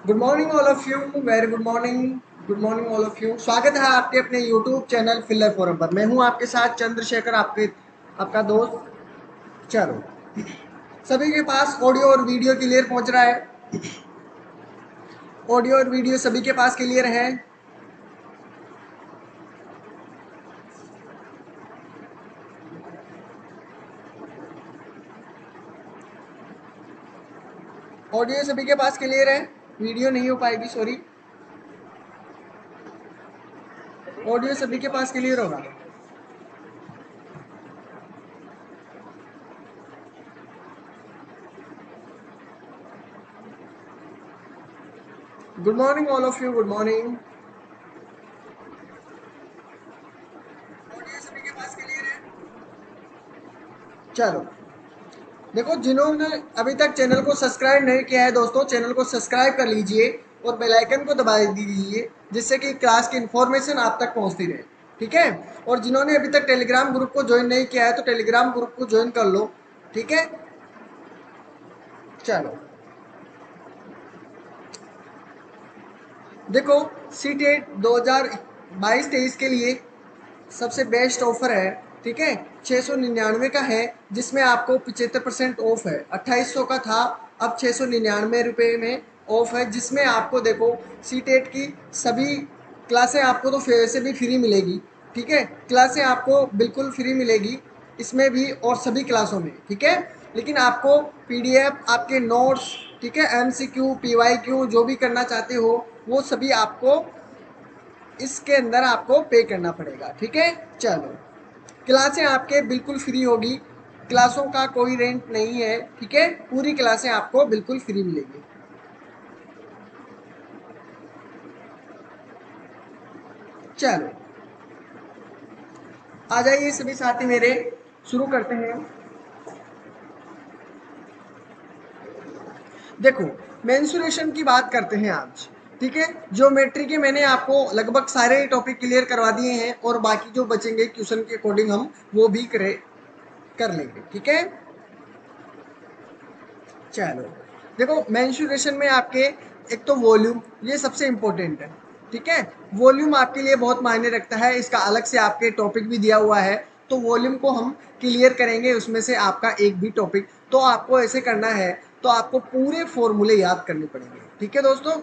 Good morning all of you, very good morning all of you. स्वागत है आपके अपने यूट्यूब चैनल फिलर फोरम पर। मैं हूं आपके साथ चंद्रशेखर, आपका दोस्त। चलो, सभी के पास ऑडियो और वीडियो क्लियर पहुंच रहा है? ऑडियो और वीडियो सभी के पास क्लियर है? ऑडियो सभी के पास क्लियर है, वीडियो नहीं हो पाएगी, सॉरी। ऑडियो सभी के पास क्लियर होगा। Good morning all of you, good morning. Audio सभी के पास क्लियर है? चलो, देखो, जिन्होंने अभी तक चैनल को सब्सक्राइब नहीं किया है दोस्तों, चैनल को सब्सक्राइब कर लीजिए और बेल आइकन को दबा दीजिए, जिससे कि क्लास की इन्फॉर्मेशन आप तक पहुंचती रहे। ठीक है? और जिन्होंने अभी तक टेलीग्राम ग्रुप को ज्वाइन नहीं किया है तो टेलीग्राम ग्रुप को ज्वाइन कर लो। ठीक है? चलो, देखो, सी टेट 2022-23 के लिए सबसे बेस्ट ऑफर है। ठीक है? 699 का है, जिसमें आपको 75% ऑफ है। 2800 का था, अब 699 रुपये में ऑफ है, जिसमें आपको देखो सी टेट की सभी क्लासें आपको तो वैसे भी फ्री मिलेगी। ठीक है? क्लासें आपको बिल्कुल फ्री मिलेगी इसमें भी और सभी क्लासों में। ठीक है? लेकिन आपको पीडीएफ, आपके नोट्स, ठीक है, एमसीक्यू, पीवाईक्यू जो भी करना चाहते हो वो सभी आपको इसके अंदर आपको पे करना पड़ेगा। ठीक है? चलो, क्लासें आपके बिल्कुल फ्री होगी, क्लासों का कोई रेंट नहीं है। ठीक है? पूरी क्लासें आपको बिल्कुल फ्री मिलेगी। चलो, आ जाइए सभी साथी मेरे, शुरू करते हैं। देखो, मेंसुरेशन की बात करते हैं आज। ठीक है? ज्योमेट्री के मैंने आपको लगभग सारे टॉपिक क्लियर करवा दिए हैं और बाकी जो बचेंगे क्वेश्चन के अकॉर्डिंग हम वो भी कर लेंगे। ठीक है? चलो, देखो, मेंसुरेशन में आपके एक तो वॉल्यूम, ये सबसे इम्पोर्टेंट है। ठीक है? वॉल्यूम आपके लिए बहुत मायने रखता है, इसका अलग से आपके टॉपिक भी दिया हुआ है। तो वॉल्यूम को हम क्लियर करेंगे, उसमें से आपका एक भी टॉपिक। तो आपको ऐसे करना है, तो आपको पूरे फॉर्मूले याद करने पड़ेंगे। ठीक है दोस्तों?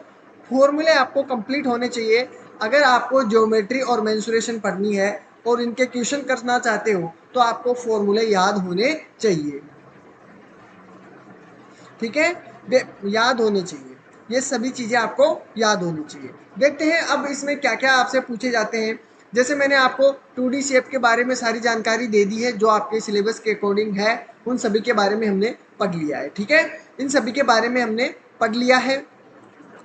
फॉर्मूले आपको कंप्लीट होने चाहिए। अगर आपको ज्योमेट्री और मेंसुरेशन पढ़नी है और इनके क्वेश्चन करना चाहते हो तो आपको फॉर्मूले याद होने चाहिए। ठीक है? याद होने चाहिए, ये सभी चीज़ें आपको याद होनी चाहिए। देखते हैं अब इसमें क्या क्या आपसे पूछे जाते हैं। जैसे मैंने आपको 2D शेप के बारे में सारी जानकारी दे दी है, जो आपके सिलेबस के अकॉर्डिंग है, उन सभी के बारे में हमने पढ़ लिया है। ठीक है? इन सभी के बारे में हमने पढ़ लिया है,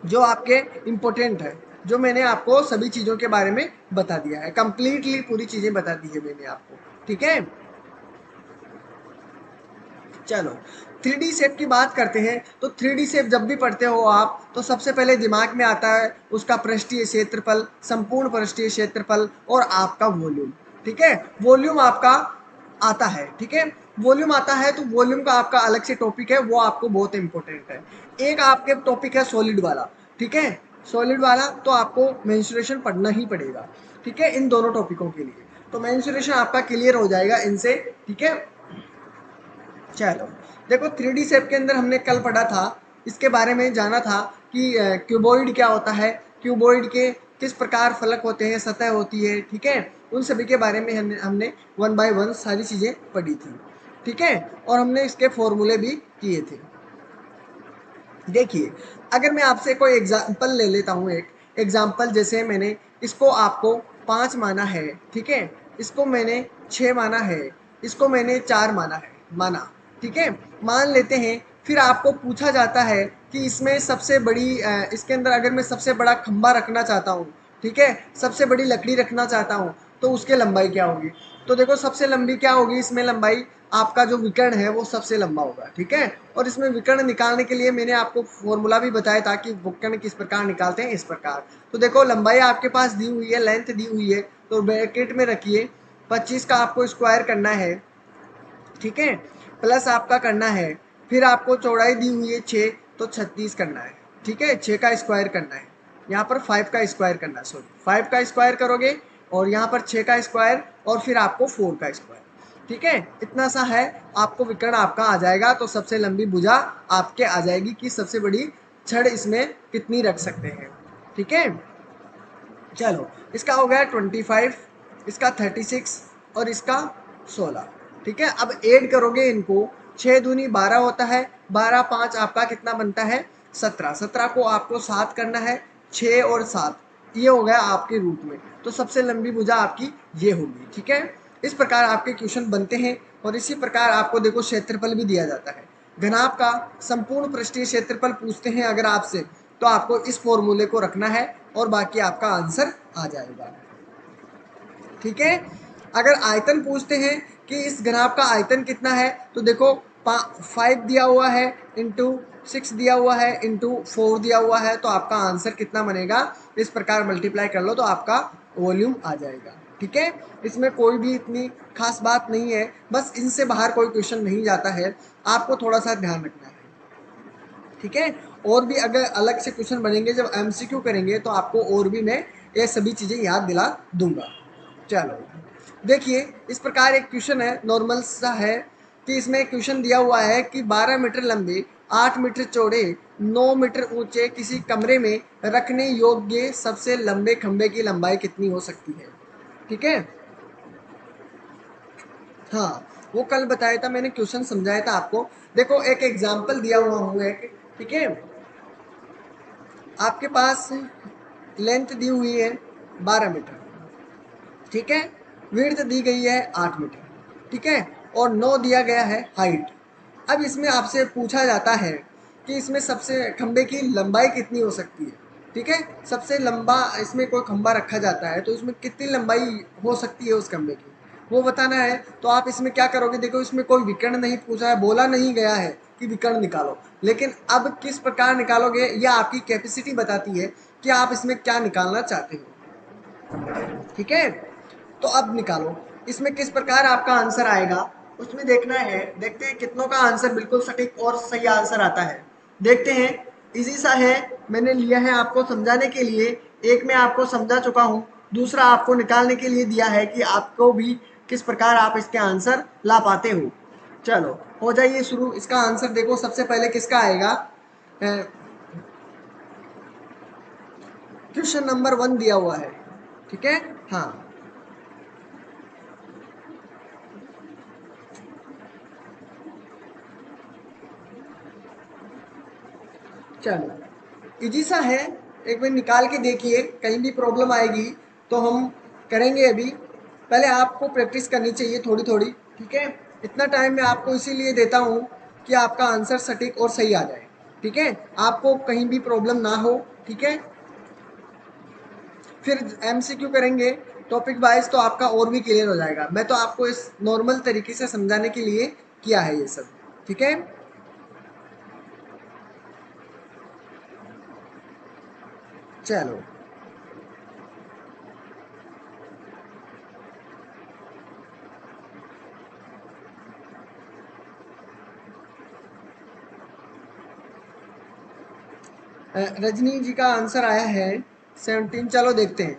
जो आपके इम्पोर्टेंट है, जो मैंने आपको सभी चीज़ों के बारे में बता दिया है, कंप्लीटली पूरी चीज़ें बता दी है मैंने आपको। ठीक है? चलो, 3D शेप की बात करते हैं। तो 3D शेप जब भी पढ़ते हो आप, तो सबसे पहले दिमाग में आता है उसका पृष्ठीय क्षेत्रफल, संपूर्ण पृष्ठीय क्षेत्रफल और आपका वॉल्यूम। ठीक है? वॉल्यूम आपका आता है। ठीक है? वॉल्यूम आता है, तो वॉल्यूम का आपका अलग से टॉपिक है, वो आपको बहुत इंपॉर्टेंट है। एक आपके टॉपिक है सॉलिड वाला। ठीक है? सॉलिड वाला तो आपको मेंसुरेशन पढ़ना ही पड़ेगा। ठीक है? इन दोनों टॉपिकों के लिए तो मेंसुरेशन आपका क्लियर हो जाएगा इनसे। ठीक है? चलो, देखो, 3D शेप के अंदर हमने कल पढ़ा था, इसके बारे में जाना था कि क्यूबॉइड क्या होता है, क्यूबॉइड के किस प्रकार फलक होते हैं, सतह होती है। ठीक है? उन सभी के बारे में हमने वन बाय वन सारी चीज़ें पढ़ी थी। ठीक है? और हमने इसके फॉर्मूले भी किए थे। देखिए, अगर मैं आपसे कोई एग्जाम्पल ले लेता हूँ, एक एग्जाम्पल, जैसे मैंने इसको आपको 5 माना है। ठीक है? इसको मैंने 6 माना है, इसको मैंने 4 माना। ठीक है? मान लेते हैं, फिर आपको पूछा जाता है कि इसमें सबसे बड़ी इसके अंदर अगर मैं सबसे बड़ा खंबा रखना चाहता हूँ, ठीक है, सबसे बड़ी लकड़ी रखना चाहता हूँ, तो उसके लंबाई क्या होगी? तो देखो, सबसे लंबी क्या होगी इसमें लंबाई, आपका जो विकर्ण है वो सबसे लंबा होगा। ठीक है? और इसमें विकर्ण निकालने के लिए मैंने आपको फॉर्मूला भी बताया था कि विकर्ण किस प्रकार निकालते हैं, इस प्रकार। तो देखो, लंबाई आपके पास दी हुई है, लेंथ दी हुई है, तो ब्रैकेट में रखिए, 25 का आपको स्क्वायर करना है। ठीक है? प्लस आपका करना है, फिर आपको चौड़ाई दी हुई है 6, तो 36 करना है। ठीक है, 6 का स्क्वायर करना है, यहाँ पर 5 का स्क्वायर करना है, सॉरी 5 का स्क्वायर करोगे और यहाँ पर 6 का स्क्वायर और फिर आपको 4 का स्क्वायर। ठीक है, इतना सा है, आपको विकर्ण आपका आ जाएगा। तो सबसे लंबी भुजा आपके आ जाएगी कि सबसे बड़ी छड़ इसमें कितनी रख सकते हैं। ठीक है, चलो इसका हो गया 25, इसका 36 और इसका 16। ठीक है, अब ऐड करोगे इनको, 6 दूनी 12 होता है, 12 5 आपका कितना बनता है 17, 17 को आपको 7 करना है, 6 और 7 ये हो गया आपके रूप में। तो सबसे लंबी भुजा आपकी ये होगी। ठीक है, इस प्रकार आपके क्वेश्चन बनते हैं। और इसी प्रकार आपको देखो क्षेत्रफल भी दिया जाता है, घनाभ का संपूर्ण पृष्ठीय क्षेत्रफल पूछते हैं अगर आपसे, तो आपको इस फॉर्मूले को रखना है और बाकी आपका आंसर आ जाएगा। ठीक है, अगर आयतन पूछते हैं कि इस घनाभ का आयतन कितना है, तो देखो 5 दिया हुआ है इंटू 6 दिया हुआ है इंटू 4 दिया हुआ है, तो आपका आंसर कितना बनेगा, इस प्रकार मल्टीप्लाई कर लो तो आपका वॉल्यूम आ जाएगा। ठीक है, इसमें कोई भी इतनी खास बात नहीं है, बस इनसे बाहर कोई क्वेश्चन नहीं जाता है, आपको थोड़ा सा ध्यान रखना है। ठीक है, और भी अगर अलग से क्वेश्चन बनेंगे जब एमसीक्यू करेंगे तो आपको और भी मैं ये सभी चीज़ें याद दिला दूंगा। चलो देखिए, इस प्रकार एक क्वेश्चन है, नॉर्मल सा है कि इसमें क्वेश्चन दिया हुआ है कि 12 मीटर लंबे, 8 मीटर चौड़े, 9 मीटर ऊंचे किसी कमरे में रखने योग्य सबसे लंबे खंबे की लंबाई कितनी हो सकती है। ठीक है, हाँ वो कल बताया था मैंने, क्वेश्चन समझाया था आपको। देखो एक एग्जाम्पल दिया हुआ हूँ एक, ठीक है, आपके पास लेंथ दी हुई है 12 मीटर, ठीक है, विड्थ दी गई है 8 मीटर, ठीक है, और 9 दिया गया है हाइट। अब इसमें आपसे पूछा जाता है कि इसमें सबसे खंबे की लंबाई कितनी हो सकती है। ठीक है, सबसे लंबा इसमें कोई खंबा रखा जाता है तो इसमें कितनी लंबाई हो सकती है उस खंबे की, वो बताना है। तो आप इसमें क्या करोगे, देखो इसमें कोई विकर्ण नहीं पूछा है, बोला नहीं गया है कि विकर्ण निकालो, लेकिन अब किस प्रकार निकालोगे यह आपकी कैपेसिटी बताती है कि आप इसमें क्या निकालना चाहते हो। ठीक है, तो अब निकालो इसमें किस प्रकार आपका आंसर आएगा, उसमें देखना है। देखते हैं कितनों का आंसर बिल्कुल सटीक और सही आंसर आता है। देखते हैं, इजी सा है, मैंने लिया है आपको समझाने के लिए। एक मैं आपको समझा चुका हूँ, दूसरा आपको निकालने के लिए दिया है कि आपको भी किस प्रकार आप इसके आंसर ला पाते हो। चलो हो जाइए शुरू। इसका आंसर देखो सबसे पहले किसका आएगा, क्वेश्चन नंबर 1 दिया हुआ है। ठीक है, हाँ चलो इजी सा है, एक बार निकाल के देखिए, कहीं भी प्रॉब्लम आएगी तो हम करेंगे। अभी पहले आपको प्रैक्टिस करनी चाहिए थोड़ी थोड़ी। ठीक है, इतना टाइम मैं आपको इसीलिए देता हूँ कि आपका आंसर सटीक और सही आ जाए। ठीक है, आपको कहीं भी प्रॉब्लम ना हो। ठीक है, फिर एमसीक्यू करेंगे टॉपिक वाइज तो आपका और भी क्लियर हो जाएगा। मैं तो आपको इस नॉर्मल तरीके से समझाने के लिए किया है ये सब। ठीक है, चलो रजनी जी का आंसर आया है 17। चलो देखते हैं,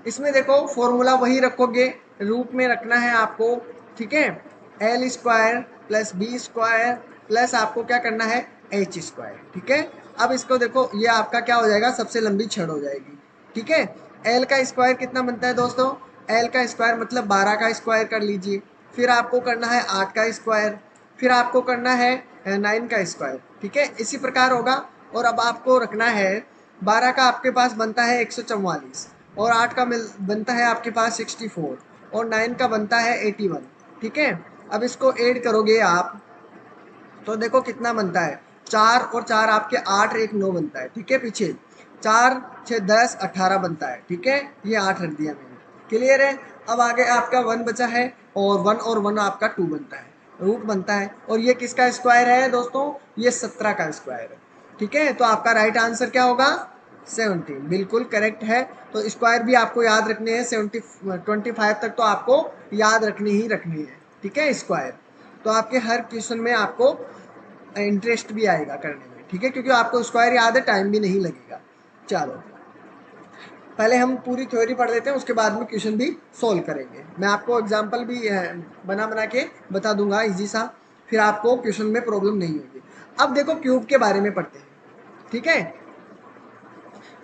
इसमें देखो फॉर्मूला वही रखोगे, रूप में रखना है आपको। ठीक है, L square plus B square plus आपको क्या करना है एच स्क्वायर। ठीक है, अब इसको देखो ये आपका क्या हो जाएगा, सबसे लंबी छड़ हो जाएगी। ठीक है, एल का स्क्वायर कितना बनता है दोस्तों, एल का स्क्वायर मतलब 12 का स्क्वायर कर लीजिए, फिर आपको करना है 8 का स्क्वायर, फिर आपको करना है 9 का स्क्वायर। ठीक है, इसी प्रकार होगा। और अब आपको रखना है 12 का आपके पास बनता है 144 और 8 का बनता है आपके पास 64 और 9 का बनता है 81। ठीक है, अब इसको ऐड करोगे आप तो देखो कितना बनता है, 4 और 4 आपके 8, 1 9 बनता है। ठीक है, पीछे 4 6 10 18 बनता है। ठीक है, ये 8 रख दिया मैंने, क्लियर है। अब आगे आपका 1 बचा है और 1 और 1 आपका 2 बनता है, रूट बनता है। और ये किसका स्क्वायर है दोस्तों, ये 17 का स्क्वायर है। ठीक है, तो आपका राइट आंसर क्या होगा 17, बिल्कुल करेक्ट है। तो स्क्वायर भी आपको याद रखने हैं, 25 तक तो आपको याद रखनी ही रखनी है। ठीक है, स्क्वायर तो आपके हर क्वेश्चन में आपको इंटरेस्ट भी आएगा करने में। ठीक है, क्योंकि आपको स्क्वायर याद है, टाइम भी नहीं लगेगा। चलो पहले हम पूरी थ्योरी पढ़ लेते हैं, उसके बाद में क्वेश्चन भी सोल्व करेंगे। मैं आपको एग्जांपल भी बना बना के बता दूंगा इजी सा, फिर आपको क्वेश्चन में प्रॉब्लम नहीं होगी। अब देखो क्यूब के बारे में पढ़ते हैं, ठीक है।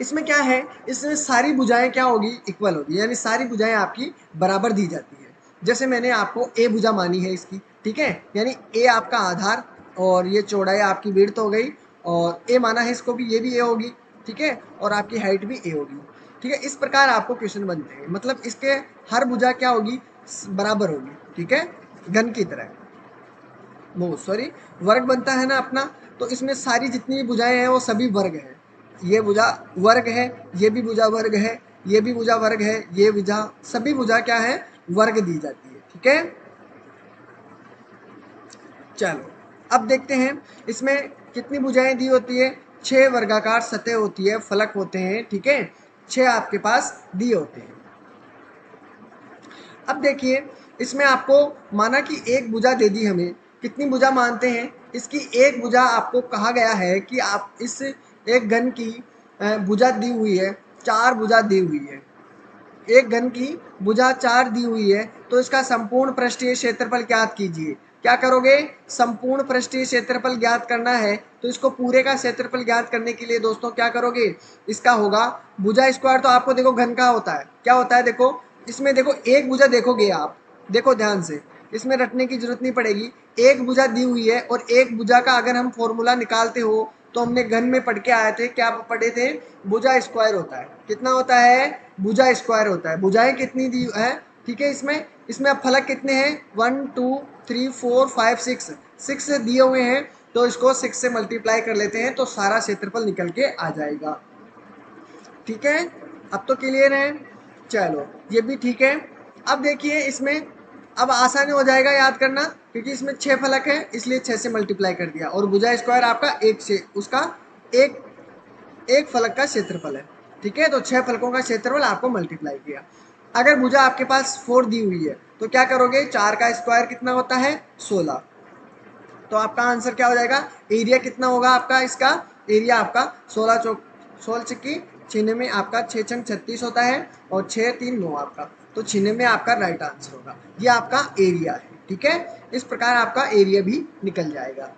इसमें क्या है, इसमें सारी भुजाएं क्या होगी, इक्वल होगी, यानी सारी भुजाएं आपकी बराबर दी जाती है। जैसे मैंने आपको ए भुजा मानी है इसकी, ठीक है, यानी ए आपका आधार और ये चौड़ाई आपकी विड्थ हो गई, और ए माना है इसको भी, ये भी ए होगी, ठीक है, और आपकी हाइट भी ए होगी, ठीक है। इस प्रकार आपको क्वेश्चन बनते हैं, मतलब इसके हर भुजा क्या होगी, बराबर होगी, ठीक है, घन की तरह, वो सॉरी वर्ग बनता है ना अपना। तो इसमें सारी जितनी भी भुजाएं हैं वो सभी वर्ग है, ये भुजा वर्ग है, ये भी भुजा वर्ग है, ये भी भुजा वर्ग है, ये भुजा, सभी भुजा क्या है, वर्ग दी जाती है, ठीक है। चलो अब देखते हैं इसमें कितनी भुजाएं दी होती है, 6 वर्गाकार सतह होती है, फलक होते हैं, ठीक है, 6 आपके पास दिए होते हैं। अब देखिए इसमें आपको माना कि एक भुजा दे दी हमें, कितनी भुजा मानते हैं, इसकी एक भुजा आपको कहा गया है कि आप इस एक घन की भुजा दी हुई है, 4 भुजा दी हुई है, एक घन की भुजा 4 दी हुई है, तो इसका संपूर्ण पृष्ठीय क्षेत्रफल ज्ञात कीजिए। क्या करोगे, संपूर्ण पृष्ठीय क्षेत्रफल ज्ञात करना है, तो इसको पूरे का क्षेत्रफल ज्ञात करने के लिए दोस्तों क्या करोगे, इसका होगा भुजा स्क्वायर, तो आपको देखो घन का होता है, क्या होता है, देखो इसमें देखो एक भुजा देखोगे आप, देखो ध्यान से, इसमें रटने की जरूरत नहीं पड़ेगी, एक भुजा दी हुई है, और एक भुजा का अगर हम फॉर्मूला निकालते हो तो हमने घन में पढ़ के आए थे, क्या पढ़े थे, भुजा स्क्वायर होता है, कितना होता है, भुजा स्क्वायर होता है। भुजाएं कितनी दी है, ठीक है, इसमें अब फलक कितने हैं, 1 2 3 4 5 6, 6 दिए हुए हैं, तो इसको 6 से मल्टीप्लाई कर लेते हैं, तो सारा क्षेत्रफल निकल के आ जाएगा, ठीक है। अब तो क्लियर है, चलो ये भी ठीक है। अब देखिए इसमें अब आसानी हो जाएगा याद करना, क्योंकि इसमें 6 फलक है, इसलिए 6 से मल्टीप्लाई कर दिया, और भुजा स्क्वायर आपका एक से उसका एक एक फलक का क्षेत्रफल है, ठीक है, तो 6 फलकों का क्षेत्रफल आपको मल्टीप्लाई किया। अगर भुजा आपके पास 4 दी हुई है, तो क्या करोगे, 4 का स्क्वायर कितना होता है, 16, तो आपका आंसर क्या हो जाएगा, एरिया कितना होगा आपका, इसका एरिया आपका 16 चौक 16 छिक्की छिन्नवे, आपका 6 छंग 36 होता है, और 6 3 9 आपका, तो छिन्नवे आपका राइट आंसर होगा, ये आपका एरिया है, ठीक है। इस प्रकार आपका एरिया भी निकल जाएगा।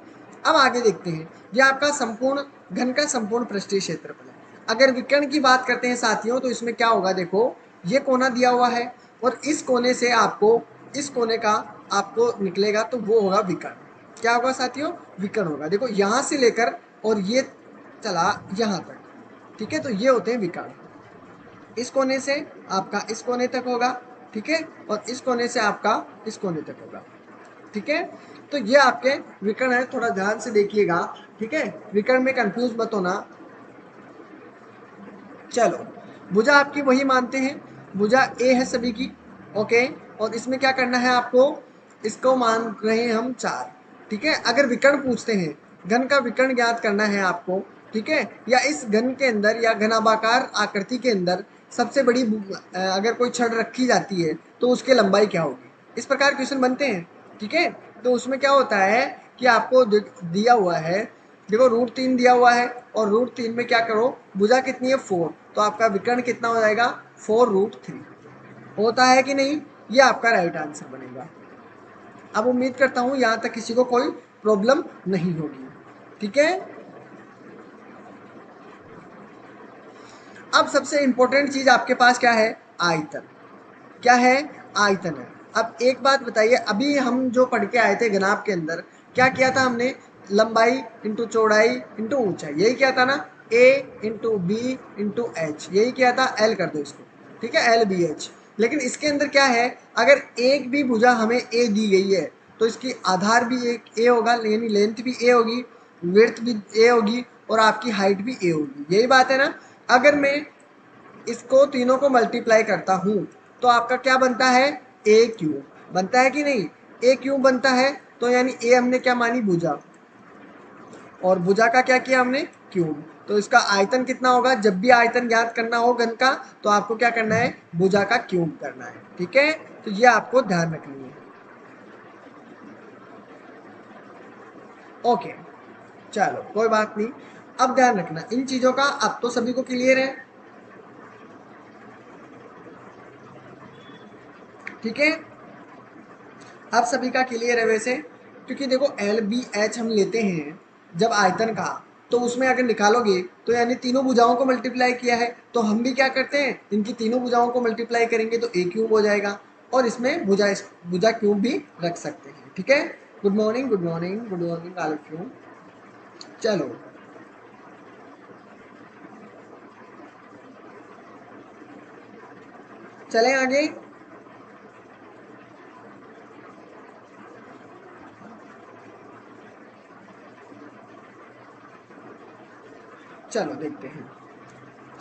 अब आगे देखते हैं, ये आपका संपूर्ण घन का संपूर्ण पृष्ठीय क्षेत्रफल है। अगर विकर्ण की बात करते हैं साथियों, तो इसमें क्या होगा, देखो ये कोना दिया हुआ है, और इस कोने से आपको इस कोने का आपको निकलेगा, तो वो होगा विकर्ण। क्या होगा साथियों, विकर्ण होगा। देखो यहाँ से लेकर और ये चला यहाँ तक, ठीक है, तो ये होते हैं विकर्ण। इस कोने से आपका इस कोने तक होगा, ठीक है, और इस कोने से आपका इस कोने तक होगा, ठीक है। तो ये आपके विकर्ण है, थोड़ा ध्यान से देखिएगा, ठीक है, विकर्ण में कंफ्यूज मत होना। चलो भुजा आपकी वही मानते हैं, भुजा ए है सभी की, ओके, और इसमें क्या करना है आपको, इसको मान रहे हैं हम 4, ठीक है। अगर विकर्ण पूछते हैं, घन का विकर्ण ज्ञात करना है आपको, ठीक है, या इस घन के अंदर या घनाभाकार आकृति के अंदर सबसे बड़ी अगर कोई छड़ रखी जाती है, तो उसकी लंबाई क्या होगी, इस प्रकार क्वेश्चन बनते हैं, ठीक है। तो उसमें क्या होता है कि आपको दिया हुआ है, देखो √3 दिया हुआ है, और √3 में क्या करो, भुजा कितनी है 4, तो आपका विकर्ण कितना हो जाएगा, 4√3 होता है कि नहीं, ये आपका राइट आंसर बनेगा। अब उम्मीद करता हूँ यहाँ तक किसी को कोई प्रॉब्लम नहीं होगी, ठीक है। अब सबसे इंपॉर्टेंट चीज आपके पास क्या है, आयतन, क्या है, आयतन है। अब एक बात बताइए, अभी हम जो पढ़ के आए थे घनाभ के अंदर, क्या किया था हमने, लंबाई इंटू चौड़ाई इंटू ऊंचाई, यही किया था ना, a into B into H, यही किया था, एल कर दो इसको, ठीक है, LBH। लेकिन इसके अंदर क्या है, अगर एक भी भुजा हमें a दी गई है, तो इसकी आधार भी एक a होगा, यानी लेंथ भी a होगी, विड्थ भी a होगी, और आपकी हाइट भी a होगी, यही बात है ना। अगर मैं इसको तीनों को मल्टीप्लाई करता हूँ, तो आपका क्या बनता है, ए क्यूब बनता है कि नहीं, ए क्यूब बनता है, तो यानी ए हमने क्या मानी, भुजा, और भुजा का क्या किया हमने, क्यूब, तो इसका आयतन कितना होगा, जब भी आयतन ज्ञात करना हो घन का, तो आपको क्या करना है, भुजा का क्यूब करना है, ठीक है। तो ये आपको ध्यान रखनी है, ओके। चलो कोई बात नहीं। अब ध्यान रखना इन चीज़ों का, अब तो सभी को क्लियर है, ठीक है। अब सभी का क्लियर है वैसे, क्योंकि देखो एल बी एच हम लेते हैं जब आयतन का, तो उसमें अगर निकालोगे तो यानी तीनों भुजाओं को मल्टीप्लाई किया है, तो हम भी क्या करते हैं इनकी तीनों भुजाओं को मल्टीप्लाई करेंगे तो ए क्यूब हो जाएगा, और इसमें भुजा भुजा क्यूब भी रख सकते हैं, ठीक है। Good morning good morning good morning all of you. चलो चलें आगे। चलो देखते हैं,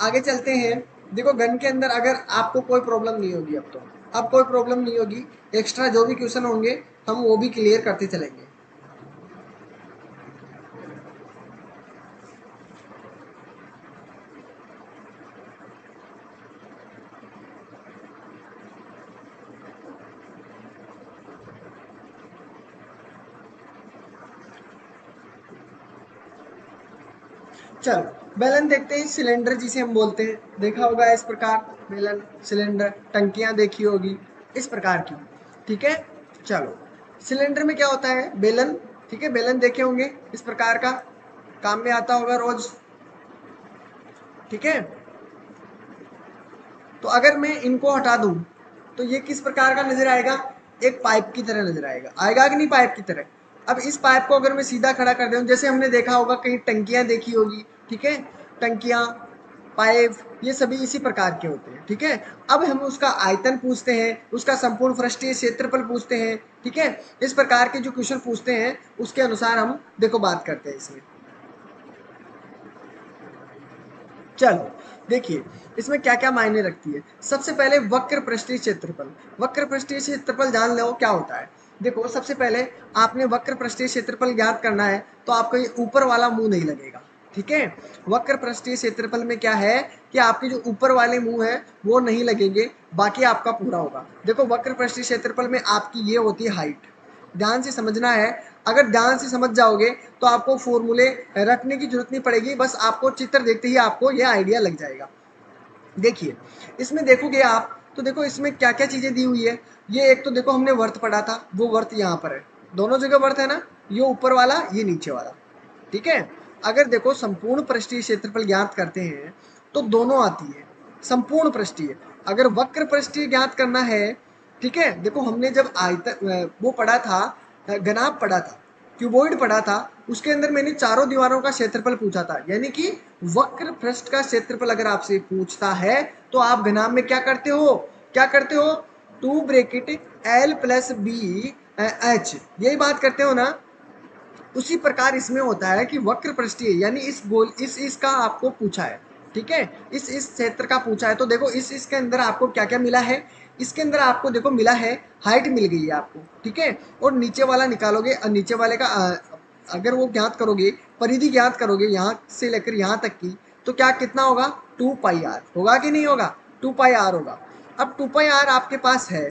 आगे चलते हैं। देखो गन के अंदर अगर आपको कोई प्रॉब्लम नहीं होगी, अब तो अब कोई प्रॉब्लम नहीं होगी। एक्स्ट्रा जो भी क्वेश्चन होंगे हम वो भी क्लियर करते चलेंगे। चलो बेलन देखते हैं, सिलेंडर जिसे हम बोलते हैं, देखा होगा इस प्रकार, बेलन सिलेंडर टंकियां देखी होगी इस प्रकार की, ठीक है। चलो सिलेंडर में क्या होता है, बेलन, ठीक है, बेलन देखे होंगे इस प्रकार का, काम में आता होगा रोज, ठीक है। तो अगर मैं इनको हटा दूं तो ये किस प्रकार का नजर आएगा, एक पाइप की तरह नजर आएगा, आएगा कि नहीं पाइप की तरह। अब इस पाइप को अगर मैं सीधा खड़ा कर दूं, जैसे हमने देखा होगा कहीं टंकियां देखी होगी, ठीक है, टंकियां पाइप ये सभी इसी प्रकार के होते हैं, ठीक है। अब हम उसका आयतन पूछते हैं, उसका संपूर्ण पृष्ठीय क्षेत्रफल पूछते हैं, ठीक है। इस प्रकार के जो क्वेश्चन पूछते हैं उसके अनुसार हम देखो बात करते हैं इसमें। चलो देखिए इसमें क्या क्या मायने रखती है। सबसे पहले वक्र पृष्ठीय क्षेत्रफल, वक्र पृष्ठीय क्षेत्रफल जान लो क्या होता है। देखो सबसे पहले आपने वक्र पृष्ठीय क्षेत्रफल ज्ञात करना है, तो आपको ये ऊपर वाला मुंह नहीं लगेगा, ठीक है। वक्र पृष्ठीय क्षेत्रफल में क्या है कि आपके जो ऊपर वाले मुंह है वो नहीं लगेंगे, बाकी आपका पूरा होगा। देखो वक्र पृष्ठीय क्षेत्रफल में आपकी ये होती है हाइट, ध्यान से समझना है। अगर ध्यान से समझ जाओगे तो आपको फॉर्मूले रटने की जरूरत नहीं पड़ेगी, बस आपको चित्र देखते ही आपको ये आइडिया लग जाएगा। देखिए इसमें देखोगे आप तो देखो इसमें क्या क्या चीजें दी हुई है। ये एक तो देखो हमने वर्त पढ़ा था, वो वर्त यहाँ पर है, दोनों जगह वर्त है ना, ये ऊपर वाला ये नीचे वाला, ठीक है। अगर देखो संपूर्ण पृष्ठीय क्षेत्रफल ज्ञात करते हैं तो दोनों आती है, संपूर्ण पृष्ठीय। अगर वक्र पृष्ठीय ज्ञात करना है, ठीक है, देखो हमने जब आयतन वो पढ़ा था, घनाभ पढ़ा था, क्यूबॉइड पढ़ा था, उसके अंदर मैंने चारों दीवारों का क्षेत्रफल पूछा था, यानी कि वक्र पृष्ठ का क्षेत्रफल अगर आपसे पूछता है तो आप घनाभ में क्या करते हो, क्या करते हो, two bracket L plus B H, यही बात करते हो ना। उसी प्रकार इसमें होता है कि वक्र पृष्ठीय यानी इस गोल इसका आपको पूछा है, ठीक है, इस क्षेत्र का पूछा है, तो देखो इसके अंदर आपको क्या क्या मिला है। इसके अंदर आपको देखो मिला है, हाइट मिल गई है आपको, ठीक है। और नीचे वाला निकालोगे और नीचे वाले का अगर वो ज्ञात करोगे, परिधि ज्ञात करोगे यहाँ से लेकर यहाँ तक की, तो क्या कितना होगा, 2 पाई आर होगा कि नहीं होगा, 2 पाई आर होगा। अब 2 पाई आर आपके पास है,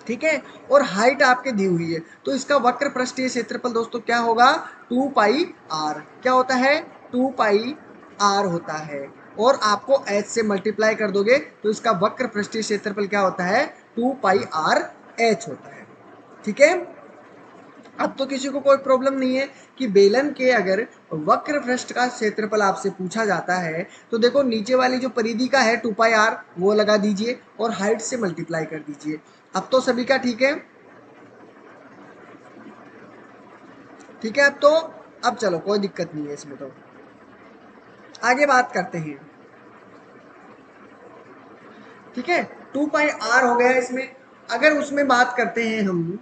ठीक है, और हाइट आपके दी हुई है, तो इसका वक्र पृष्ठीय क्षेत्रफल दोस्तों क्या होगा, 2 पाई आर। क्या होता है, 2 पाई आर होता है, और आपको एच से मल्टीप्लाई कर दोगे तो इसका वक्र पृष्ठीय क्षेत्रफल क्या होता है, 2 पाई आर एच होता है, ठीक है। अब तो किसी को कोई प्रॉब्लम नहीं है कि बेलन के अगर वक्र पृष्ठ का क्षेत्रफल आपसे पूछा जाता है तो देखो नीचे वाली जो परिधि का है 2 पाई आर वो लगा दीजिए और हाइट से मल्टीप्लाई कर दीजिए। अब तो सभी का ठीक है, ठीक है। अब तो अब चलो कोई दिक्कत नहीं है इसमें, तो आगे बात करते हैं, ठीक है। 2 पाई आर हो गया इसमें। अगर उसमें बात करते हैं हम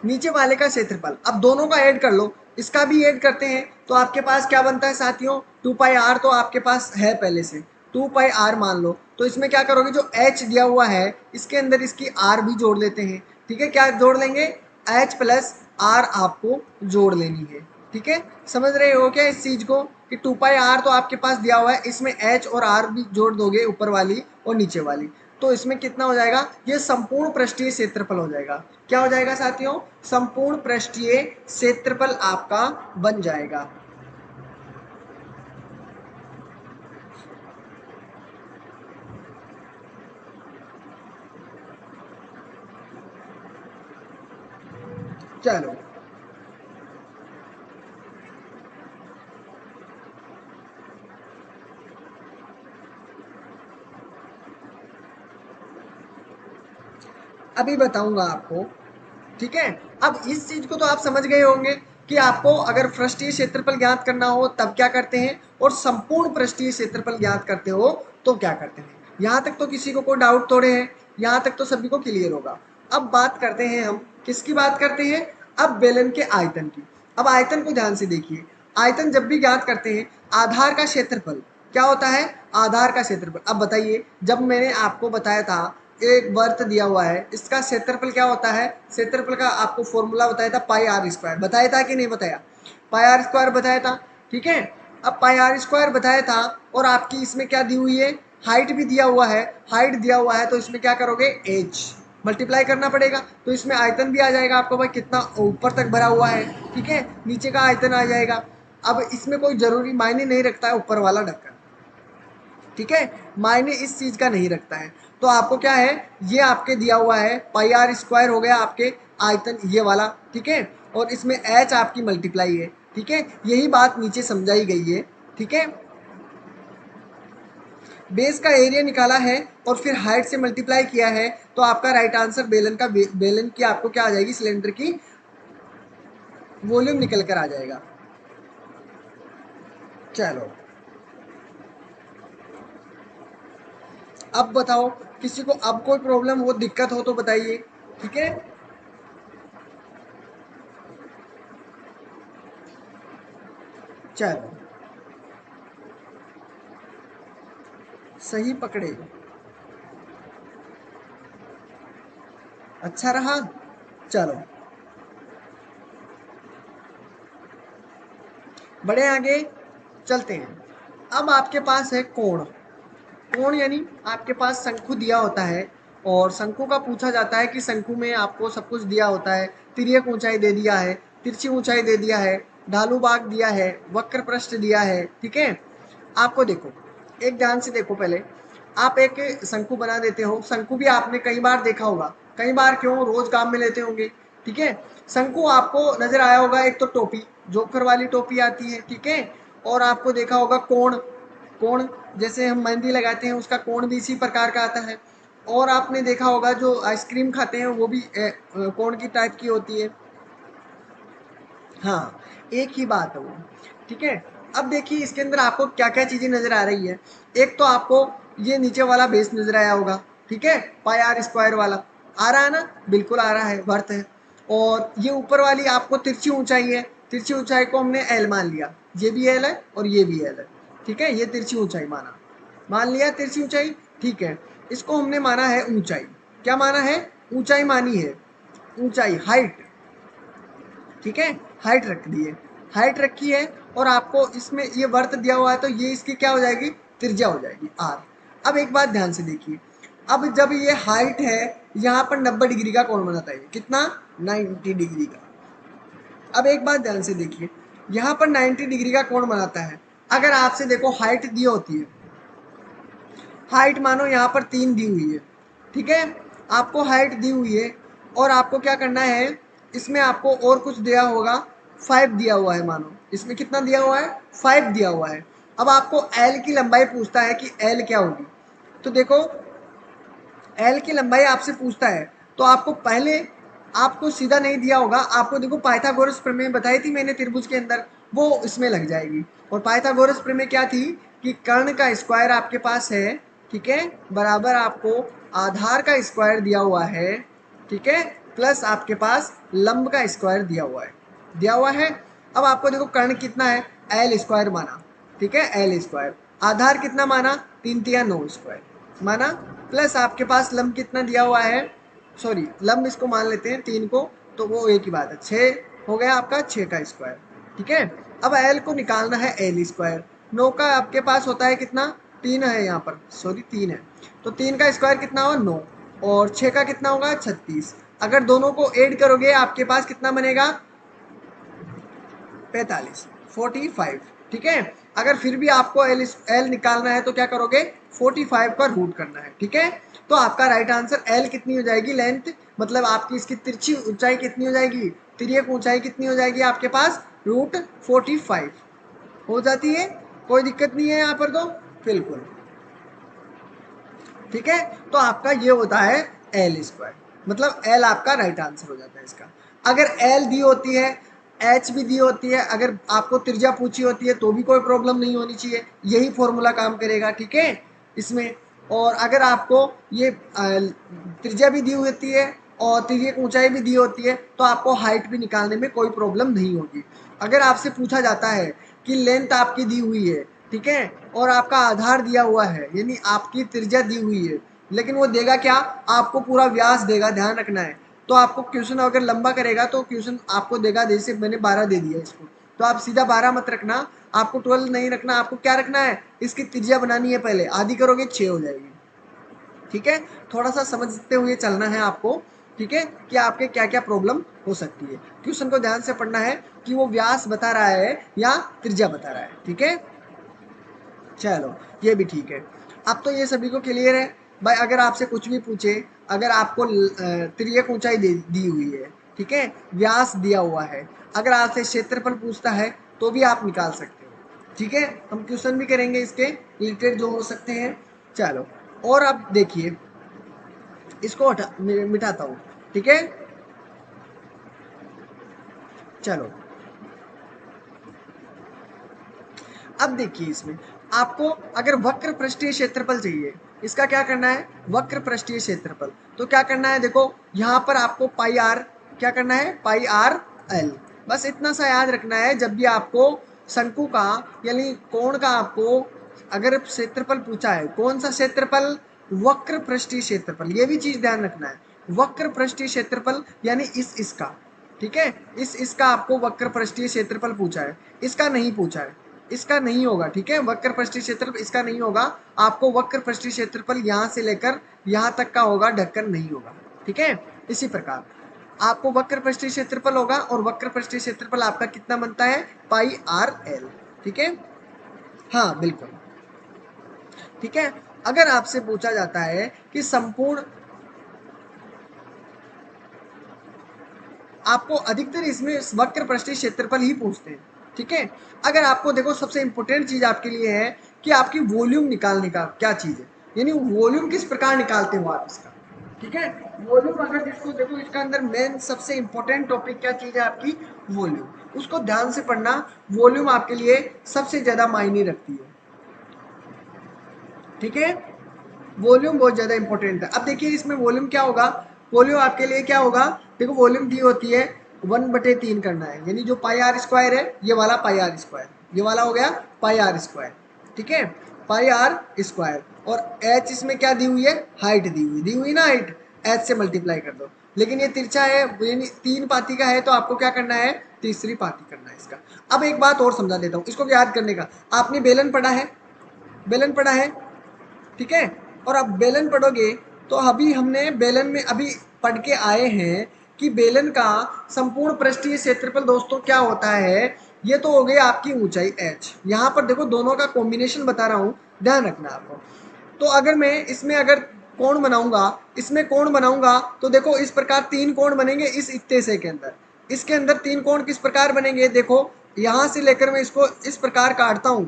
नीचे वाले का क्षेत्रफल, अब दोनों का ऐड कर लो, इसका भी ऐड करते हैं तो आपके पास क्या बनता है साथियों, 2 पाई आर तो आपके पास है पहले से, 2 पाई आर मान लो, तो इसमें क्या करोगे, जो एच दिया हुआ है इसके अंदर इसकी आर भी जोड़ लेते हैं, ठीक है। क्या जोड़ लेंगे, एच प्लस आर आपको जोड़ लेनी है, ठीक है। समझ रहे हो क्या इस चीज को, कि 2 पाई आर तो आपके पास दिया हुआ है, इसमें एच और आर भी जोड़ दोगे, ऊपर वाली और नीचे वाली, तो इसमें कितना हो जाएगा, ये संपूर्ण पृष्ठीय क्षेत्रफल हो जाएगा। क्या हो जाएगा साथियों, संपूर्ण पृष्ठीय क्षेत्रफल आपका बन जाएगा। चलो अभी बताऊंगा आपको, ठीक है। अब इस चीज को तो आप समझ गए होंगे कि आपको अगर पृष्ठीय क्षेत्रफल ज्ञात करना हो तब क्या करते हैं, और संपूर्ण पृष्ठीय क्षेत्रफल ज्ञात करते हो तो क्या करते हैं। यहाँ तक तो किसी को कोई डाउट थोड़े है, यहाँ तक तो सभी को क्लियर होगा। अब बात करते हैं हम किसकी बात करते हैं, अब बेलन के आयतन की। अब आयतन को ध्यान से देखिए, आयतन जब भी ज्ञात करते हैं, आधार का क्षेत्रफल क्या होता है, आधार का क्षेत्रफल। अब बताइए, जब मैंने आपको बताया था एक वर्त दिया हुआ है, इसका क्षेत्रफल क्या होता है, क्षेत्रफल का आपको फॉर्मूला बताया था पाई आर स्क्वायर, बताया था कि नहीं बताया, पाई आर स्क्वायर बताया था, ठीक है। अब पाई आर स्क्वायर बताया था, और आपकी इसमें क्या दी हुई है, हाइट भी दिया हुआ है, हाइट दिया हुआ है तो इसमें क्या करोगे, एच मल्टीप्लाई करना पड़ेगा, तो इसमें आयतन भी आ जाएगा आपको, भाई कितना ऊपर तक भरा हुआ है, ठीक है, नीचे का आयतन आ जाएगा। अब इसमें कोई जरूरी मायने नहीं रखता है ऊपर वाला ढक्कन, ठीक है, मायने इस चीज का नहीं रखता है। तो आपको क्या है, ये आपके दिया हुआ है पाई आर स्क्वायर हो गया आपके आयतन ये वाला, ठीक है, और इसमें एच आपकी मल्टीप्लाई है, ठीक है, यही बात नीचे समझाई गई है, ठीक है। बेस का एरिया निकाला है और फिर हाइट से मल्टीप्लाई किया है, तो आपका राइट आंसर बेलन का, बेलन की आपको क्या आ जाएगी, सिलेंडर की वॉल्यूम निकल कर आ जाएगा। चलो अब बताओ, किसी को अब कोई प्रॉब्लम हो, दिक्कत हो तो बताइए, ठीक है। चलो सही पकड़े, अच्छा रहा। चलो बड़े आगे चलते हैं। अब आपके पास है कोण, कोण यानी आपके पास शंकु दिया होता है, और शंकु का पूछा जाता है कि शंकु में आपको सब कुछ दिया होता है, तिर्यक ऊंचाई दे दिया है, तिरछी ऊंचाई दे दिया है, ढालू भाग दिया है, वक्र पृष्ठ दिया है, ठीक है। आपको देखो, एक ध्यान से देखो, पहले आप एक शंकु बना देते हो, शंकु भी आपने कई बार देखा होगा, कई बार क्यों, रोज काम में लेते होंगे, ठीक है। शंकु आपको नजर आया होगा, एक तो टोपी, जोकर वाली टोपी आती है, ठीक है, और आपको देखा होगा कोण, कोण जैसे हम मेहंदी लगाते हैं उसका कोण भी इसी प्रकार का आता है, और आपने देखा होगा जो आइसक्रीम खाते हैं वो भी कोण की टाइप की होती है, हाँ, एक ही बात है वो, ठीक है। अब देखिए इसके अंदर आपको क्या क्या चीजें नजर आ रही है, एक तो आपको ये नीचे वाला बेस नजर आया होगा, ठीक है, पाई आर स्क्वायर वाला आ रहा है ना, बिल्कुल आ रहा है, वर्थ है। और ये ऊपर वाली आपको तिरछी ऊंचाई है, तिरछी ऊंचाई को हमने एल मान लिया, ये भी एल है और ये भी एल है, ठीक है, ये तिरछी ऊंचाई माना, मान लिया तिरछी ऊंचाई, ठीक है। इसको हमने माना है ऊंचाई, क्या माना है, ऊंचाई मानी है, ऊंचाई हाइट, ठीक है, हाइट रख दी है, हाइट रखी है, और आपको इसमें ये वर्त दिया हुआ है तो ये इसकी क्या हो जाएगी, त्रिज्या हो जाएगी आर। अब एक बात ध्यान से देखिए, अब जब ये हाइट है, यहाँ पर 90 डिग्री का कोण बनाता है, कितना, 90 डिग्री का। अब एक बात ध्यान से देखिए, यहाँ पर 90 डिग्री का कोण बनाता है, अगर आपसे देखो हाइट दी होती है, हाइट मानो यहाँ पर 3 दी हुई है, ठीक है, आपको हाइट दी हुई है, और आपको क्या करना है, इसमें आपको और कुछ दिया होगा, 5 दिया हुआ है, मानो इसमें कितना दिया हुआ है, 5 दिया हुआ है। अब आपको एल की लंबाई पूछता है कि एल क्या होगी, तो देखो एल की लंबाई आपसे पूछता है, तो आपको पहले, आपको सीधा नहीं दिया होगा, आपको देखो पाइथागोरस प्रमेय बताई थी मैंने त्रिभुज के अंदर, वो इसमें लग जाएगी। और पाइथागोरस प्रमेय क्या थी, कि कर्ण का स्क्वायर आपके पास है, ठीक है, बराबर आपको आधार का स्क्वायर दिया हुआ है, ठीक है, प्लस आपके पास लंब का स्क्वायर दिया हुआ है, दिया हुआ है। अब आपको देखो कर्ण कितना है, एल स्क्वायर माना, ठीक है, एल स्क्वायर, आधार कितना माना, 3 तिया 9 स्क्वायर माना, प्लस आपके पास लंब कितना दिया हुआ है, सॉरी लंब इसको मान लेते हैं 3 को, तो वो एक ही बात है, 6 हो गया आपका, 6 का स्क्वायर, ठीक है। अब एल को निकालना है एल स्क्वायर, 9 का आपके पास होता है कितना, 3 है यहाँ पर, सॉरी 3 है, तो 3 का स्क्वायर कितना होगा 9, और 6 का कितना होगा 36। अगर दोनों को ऐड करोगे आपके पास कितना बनेगा 45, 45। ठीक है, अगर फिर भी आपको एल निकालना है तो क्या करोगे 45 का रूट करना है। ठीक है, तो आपका राइट आंसर एल कितनी हो जाएगी, लेंथ मतलब आपकी इसकी तिरछी ऊंचाई कितनी हो जाएगी, तिर्यक ऊंचाई कितनी हो जाएगी आपके पास √45 हो जाती है। कोई दिक्कत नहीं है यहाँ पर तो बिल्कुल। ठीक है, तो आपका ये होता है एल स्क्वायर, मतलब एल आपका राइट आंसर हो जाता है इसका। अगर एल दी होती है, एच भी दी होती है, अगर आपको त्रिज्या पूछी होती है तो भी कोई प्रॉब्लम नहीं होनी चाहिए, यही फॉर्मूला काम करेगा। ठीक है इसमें, और अगर आपको ये त्रिज्या भी दी होती है और तिर्यक ऊंचाई भी दी होती है तो आपको हाइट भी निकालने में कोई प्रॉब्लम नहीं होगी। अगर आपसे पूछा जाता है कि लेंथ आपकी दी हुई है, ठीक है, और आपका आधार दिया हुआ है, यानी आपकी त्रिज्या दी हुई है, लेकिन वो देगा क्या, आपको पूरा व्यास देगा, ध्यान रखना है। तो आपको क्वेश्चन अगर लंबा करेगा तो क्वेश्चन आपको देगा, जैसे मैंने 12 दे दिया इसको, तो आप सीधा 12 मत रखना, आपको 12 नहीं रखना, आपको क्या रखना है, इसकी त्रिज्या बनानी है, पहले आधी करोगे 6 हो जाएगी। ठीक है, थोड़ा सा समझते हुए चलना है आपको। ठीक है, कि आपके क्या क्या प्रॉब्लम हो सकती है, क्वेश्चन को ध्यान से पढ़ना है कि वो व्यास बता रहा है या त्रिज्या बता रहा है। ठीक है, चलो ये भी ठीक है। अब तो ये सभी को क्लियर है भाई। अगर आपसे कुछ भी पूछे, अगर आपको तिर्यक ऊंचाई दी हुई है, ठीक है, व्यास दिया हुआ है, अगर आपसे क्षेत्रफल पूछता है तो भी आप निकाल सकते हो। ठीक है, हम क्वेश्चन भी करेंगे इसके रिलेटेड जो हो सकते हैं। चलो, और अब देखिए, इसको मिटाता हूँ। ठीक है, चलो अब देखिए, इसमें आपको अगर वक्र पृष्ठीय क्षेत्रफल चाहिए, इसका क्या करना है, वक्र पृष्ठीय क्षेत्रफल, तो क्या करना है, देखो यहाँ पर आपको पाई आर, क्या करना है पाई आर एल, बस इतना सा याद रखना है। जब भी आपको शंकु का यानी कोण का आपको अगर क्षेत्रफल पूछा है, कौन सा क्षेत्रफल, वक्र पृष्ठीय क्षेत्रफल, ये भी चीज ध्यान रखना है। वक्र पृष्ठीय क्षेत्रफल यानी इसका, ठीक है, इसका आपको वक्र पृष्ठीय क्षेत्रफल पूछा है, इसका नहीं पूछा है, इसका नहीं होगा। ठीक है, वक्र पृष्ठीय क्षेत्रफल इसका नहीं होगा, आपको वक्र पृष्ठीय क्षेत्रफल यहाँ से लेकर यहाँ तक का होगा, ढक्कन नहीं होगा। ठीक है, इसी प्रकार आपको वक्र पृष्ठीय क्षेत्रफल होगा, और वक्र पृष्ठीय क्षेत्रफल आपका कितना बनता है, पाई आर एल। ठीक है, हाँ बिल्कुल। ठीक है, अगर आपसे पूछा जाता है कि संपूर्ण, आपको अधिकतर इसमें वक्र पृष्ठीय क्षेत्रफल ही पूछते हैं। ठीक है, अगर आपको देखो सबसे इंपॉर्टेंट चीज आपके लिए है कि आपकी वॉल्यूम निकालने का क्या चीज है, यानी वॉल्यूम किस प्रकार निकालते हो आप इसका। ठीक है, वॉल्यूम अगर जिसको देखो, इसका अंदर मेन सबसे इंपॉर्टेंट टॉपिक क्या चीज है आपकी, वॉल्यूम, उसको ध्यान से पढ़ना। वॉल्यूम आपके लिए सबसे ज्यादा मायने रखती है। ठीक है, वॉल्यूम बहुत ज्यादा इंपॉर्टेंट है। अब देखिए इसमें वॉल्यूम क्या होगा, वॉल्यूम आपके लिए क्या होगा, देखो वॉल्यूम दी होती है 1/3 करना है, यानी जो पाई आर स्क्वायर है, ये वाला पाई आर स्क्वायर, ये वाला हो गया पाई आर स्क्वायर। ठीक है, पाई आर स्क्वायर, और एच इसमें क्या दी हुई है, हाइट दी हुई ना, हाइट एच से मल्टीप्लाई कर दो। लेकिन ये तिरछा है, यानी 3 पाती का है, तो आपको क्या करना है, तीसरी पाती करना है इसका। अब एक बात और समझा देता हूँ इसको याद करने का, आपने बेलन पढ़ा है, बेलन पढ़ा है, ठीक है, और अब बेलन पढ़ोगे तो अभी हमने बेलन में अभी पढ़ के आए हैं कि बेलन का संपूर्ण पृष्ठीय क्षेत्रफल दोस्तों क्या होता है। ये तो हो गई आपकी ऊंचाई h, यहाँ पर देखो दोनों का कॉम्बिनेशन बता रहा हूँ, ध्यान रखना आपको। तो अगर मैं इसमें अगर कोण बनाऊंगा, इसमें कोण बनाऊंगा, तो देखो इस प्रकार 3 कोण बनेंगे इस इतने से के अंदर, इसके अंदर 3 कोण किस प्रकार बनेंगे, देखो यहाँ से लेकर मैं इसको इस प्रकार काटता हूं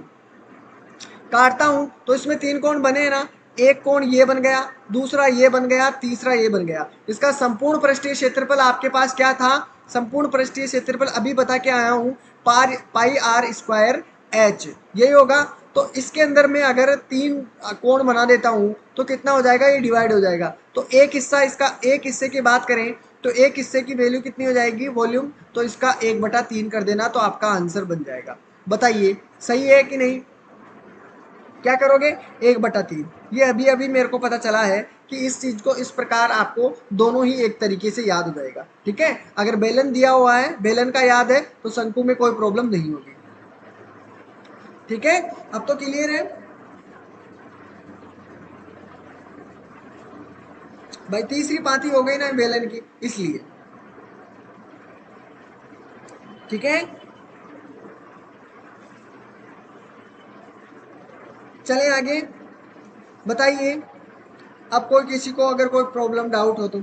तो इसमें 3 कोण बने ना, एक कोण ये बन गया, दूसरा ये बन गया, तीसरा ये बन गया। इसका संपूर्ण पृष्ठीय क्षेत्रफल आपके पास क्या था, संपूर्ण पृष्ठीय क्षेत्रफल अभी बता के आया हूं, पाई आर स्क्वायर एच, यही होगा। तो इसके अंदर में अगर 3 कोण बना देता हूं तो कितना हो जाएगा, ये डिवाइड हो जाएगा। तो एक हिस्सा, इसका एक हिस्से की बात करें तो एक हिस्से की वैल्यू कितनी हो जाएगी, वॉल्यूम, तो इसका 1/3 कर देना, तो आपका आंसर बन जाएगा। बताइए सही है कि नहीं, क्या करोगे, 1/3। ये अभी अभी मेरे को पता चला है कि इस चीज को इस प्रकार आपको दोनों ही एक तरीके से याद हो जाएगा। ठीक है, अगर बेलन दिया हुआ है, बेलन का याद है, तो शंकु में कोई प्रॉब्लम नहीं होगी। ठीक है, अब तो क्लियर है। भाई तीसरी पाती हो गई ना बेलन की, इसलिए। ठीक है, चलें आगे, बताइए अब कोई किसी को अगर कोई प्रॉब्लम डाउट हो तो।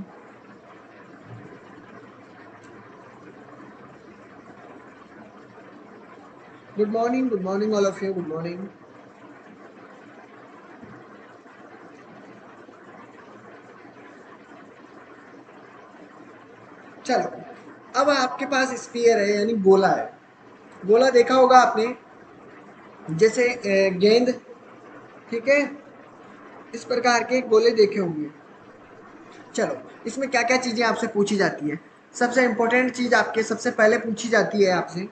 Good morning all of you, good morning. चलो, अब आपके पास स्फीयर है यानी गोला है। गोला देखा होगा आपने, जैसे गेंद, ठीक है, इस प्रकार के गोले देखे होंगे। चलो, इसमें क्या क्या चीजें आपसे पूछी जाती है। सबसे इंपॉर्टेंट चीज आपके सबसे पहले पूछी जाती है आपसे,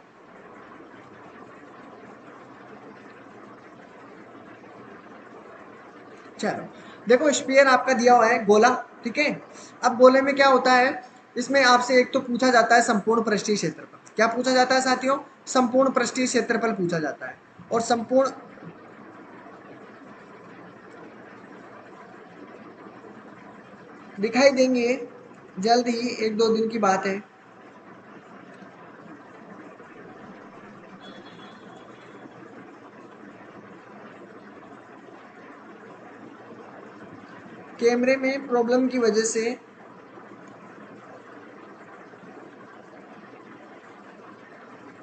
चलो देखो स्फीयर आपका दिया हुआ है गोला, ठीक है। अब गोले में क्या होता है, इसमें आपसे एक तो पूछा जाता है संपूर्ण पृष्ठीय क्षेत्रफल। क्या पूछा जाता है साथियों? संपूर्ण पृष्ठीय क्षेत्रफल पूछा जाता है। और संपूर्ण दिखाई देंगे जल्द ही, एक दो दिन की बात है। कैमरे में प्रॉब्लम की वजह से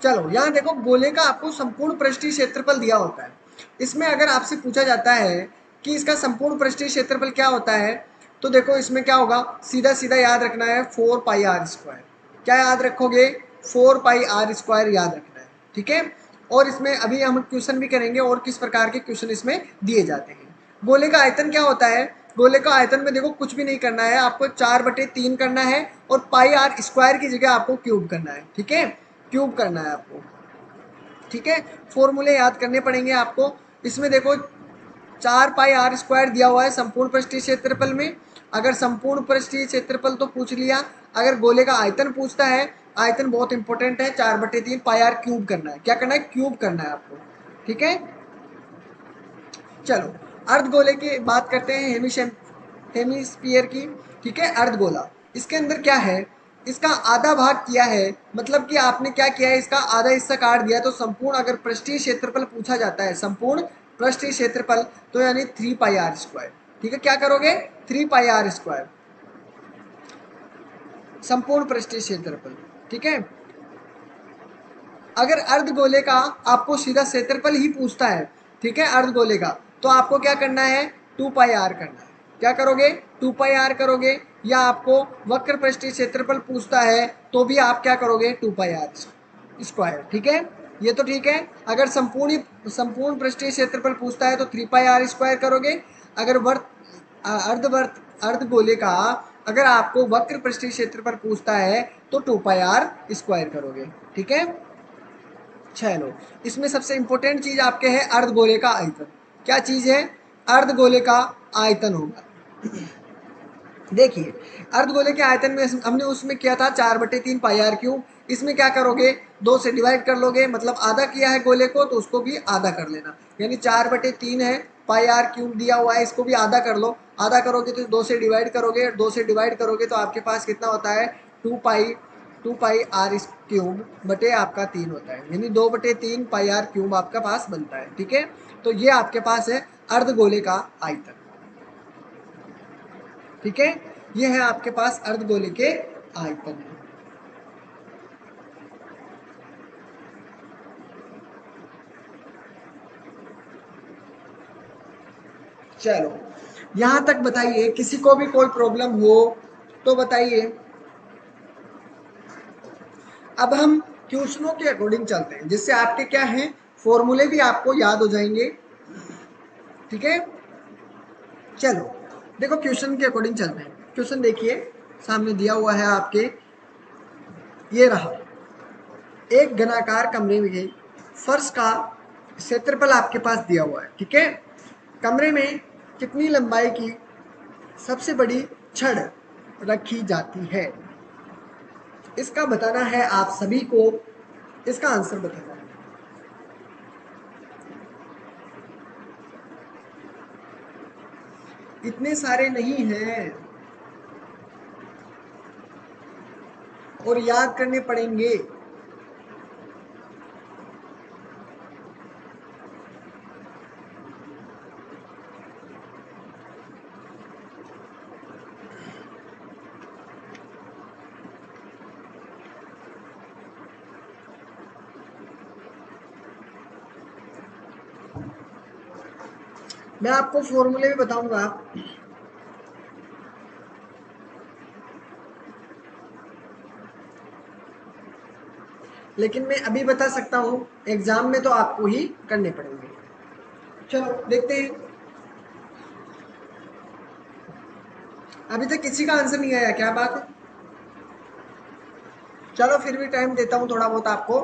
चलो यहाँ देखो, गोले का आपको संपूर्ण पृष्ठीय क्षेत्रफल दिया होता है। इसमें अगर आपसे पूछा जाता है कि इसका संपूर्ण पृष्ठीय क्षेत्रफल क्या होता है, तो देखो इसमें क्या होगा, सीधा सीधा याद रखना है 4 पाई r स्क्वायर। क्या याद रखोगे? 4 पाई r स्क्वायर याद रखना है, ठीक है। और इसमें अभी हम क्वेश्चन भी करेंगे और किस प्रकार के क्वेश्चन इसमें दिए जाते हैं। गोले का आयतन क्या होता है? गोले का आयतन में देखो कुछ भी नहीं करना है, आपको 4/3 करना है और पाई आर स्क्वायर की जगह आपको क्यूब करना है, ठीक है, क्यूब करना है आपको, ठीक है। फॉर्मूले याद करने पड़ेंगे आपको। इसमें देखो 4 पाई r स्क्वायर दिया हुआ है संपूर्ण पृष्ठीय क्षेत्रफल में। अगर संपूर्ण पृष्ठीय क्षेत्रफल तो पूछ लिया, अगर गोले का आयतन पूछता है, आयतन बहुत इंपॉर्टेंट है, 4/3 पाई आर क्यूब करना है। क्या करना है? क्यूब करना है आपको, ठीक है। चलो, अर्धगोले की बात करते हैं, हेमिस्फीयर की, ठीक है। अर्धगोला, इसके अंदर क्या है, इसका आधा भाग किया है, मतलब कि आपने क्या किया है, इसका आधा हिस्सा काट दिया। तो संपूर्ण अगर पृष्ठीय क्षेत्रफल पूछा जाता है, संपूर्ण पृष्ठीय क्षेत्रफल, तो यानी 3 पाई r स्क्वायर, ठीक है। क्या करोगे? 3 पाई r स्क्वायर संपूर्ण पृष्ठीय क्षेत्रफल, ठीक है। अगर अर्धगोले का आपको सीधा क्षेत्रफल ही पूछता है, ठीक है, अर्धगोले का, तो आपको क्या करना है? 2 पाई r करना है। क्या करोगे? 2 पाई r करोगे। या आपको वक्र पृष्ठीय क्षेत्रफल पूछता है, तो भी आप क्या करोगे? 2 पाई r स्क्वायर, ठीक है। ये तो ठीक है। अगर संपूर्ण पृष्ठीय क्षेत्रफल पूछता है तो 3 पाई r स्क्वायर करोगे। अगर अर्धगोले का अगर आपको वक्र पृष्ठीय क्षेत्रफल पूछता है तो 2 पाई r स्क्वायर करोगे, ठीक है। चलो, इसमें सबसे इंपॉर्टेंट चीज आपके है अर्धगोले का आयतन। क्या चीज है? अर्धगोले का आयतन होगा। देखिए, अर्धगोले के आयतन में हमने उसमें किया था 4/3 पाई r क्यूब। इसमें क्या करोगे? 2 से डिवाइड कर लोगे, मतलब आधा किया है गोले को तो उसको भी आधा कर लेना, यानी 4/3 है, पाई r क्यूब दिया हुआ है, इसको भी आधा कर लो। आधा करोगे तो 2 से डिवाइड करोगे, 2 से डिवाइड करोगे तो आपके पास कितना होता है? 2 पाई r क्यूब बटे आपका 3 होता है, यानी 2/3 पाई r क्यूब आपका पास बनता है, ठीक है। तो ये आपके पास है अर्धगोले का आयतन, ठीक है। ये है आपके पास अर्धगोले के आयतन है। चलो, यहां तक बताइए, किसी को भी कोई प्रॉब्लम हो तो बताइए। अब हम क्वेश्चनों के अकॉर्डिंग चलते हैं, जिससे आपके क्या है, फॉर्मूले भी आपको याद हो जाएंगे, ठीक है। चलो, देखो क्वेश्चन के अकॉर्डिंग चलते हैं। क्वेश्चन देखिए, सामने दिया हुआ है आपके, ये रहा। एक घनाकार कमरे में फर्श का क्षेत्रफल आपके पास दिया हुआ है, ठीक है। कमरे में कितनी लंबाई की सबसे बड़ी छड़ रखी जाती है? इसका बताना है आप सभी को, इसका आंसर बताना है। इतने सारे नहीं हैं, और याद करने पड़ेंगे। मैं आपको फॉर्मूले भी बताऊंगा, लेकिन मैं अभी बता सकता हूँ, एग्जाम में तो आपको ही करने पड़ेंगे। चलो देखते हैं। अभी तक किसी का आंसर नहीं आया, क्या बात है? चलो फिर भी टाइम देता हूँ थोड़ा बहुत आपको,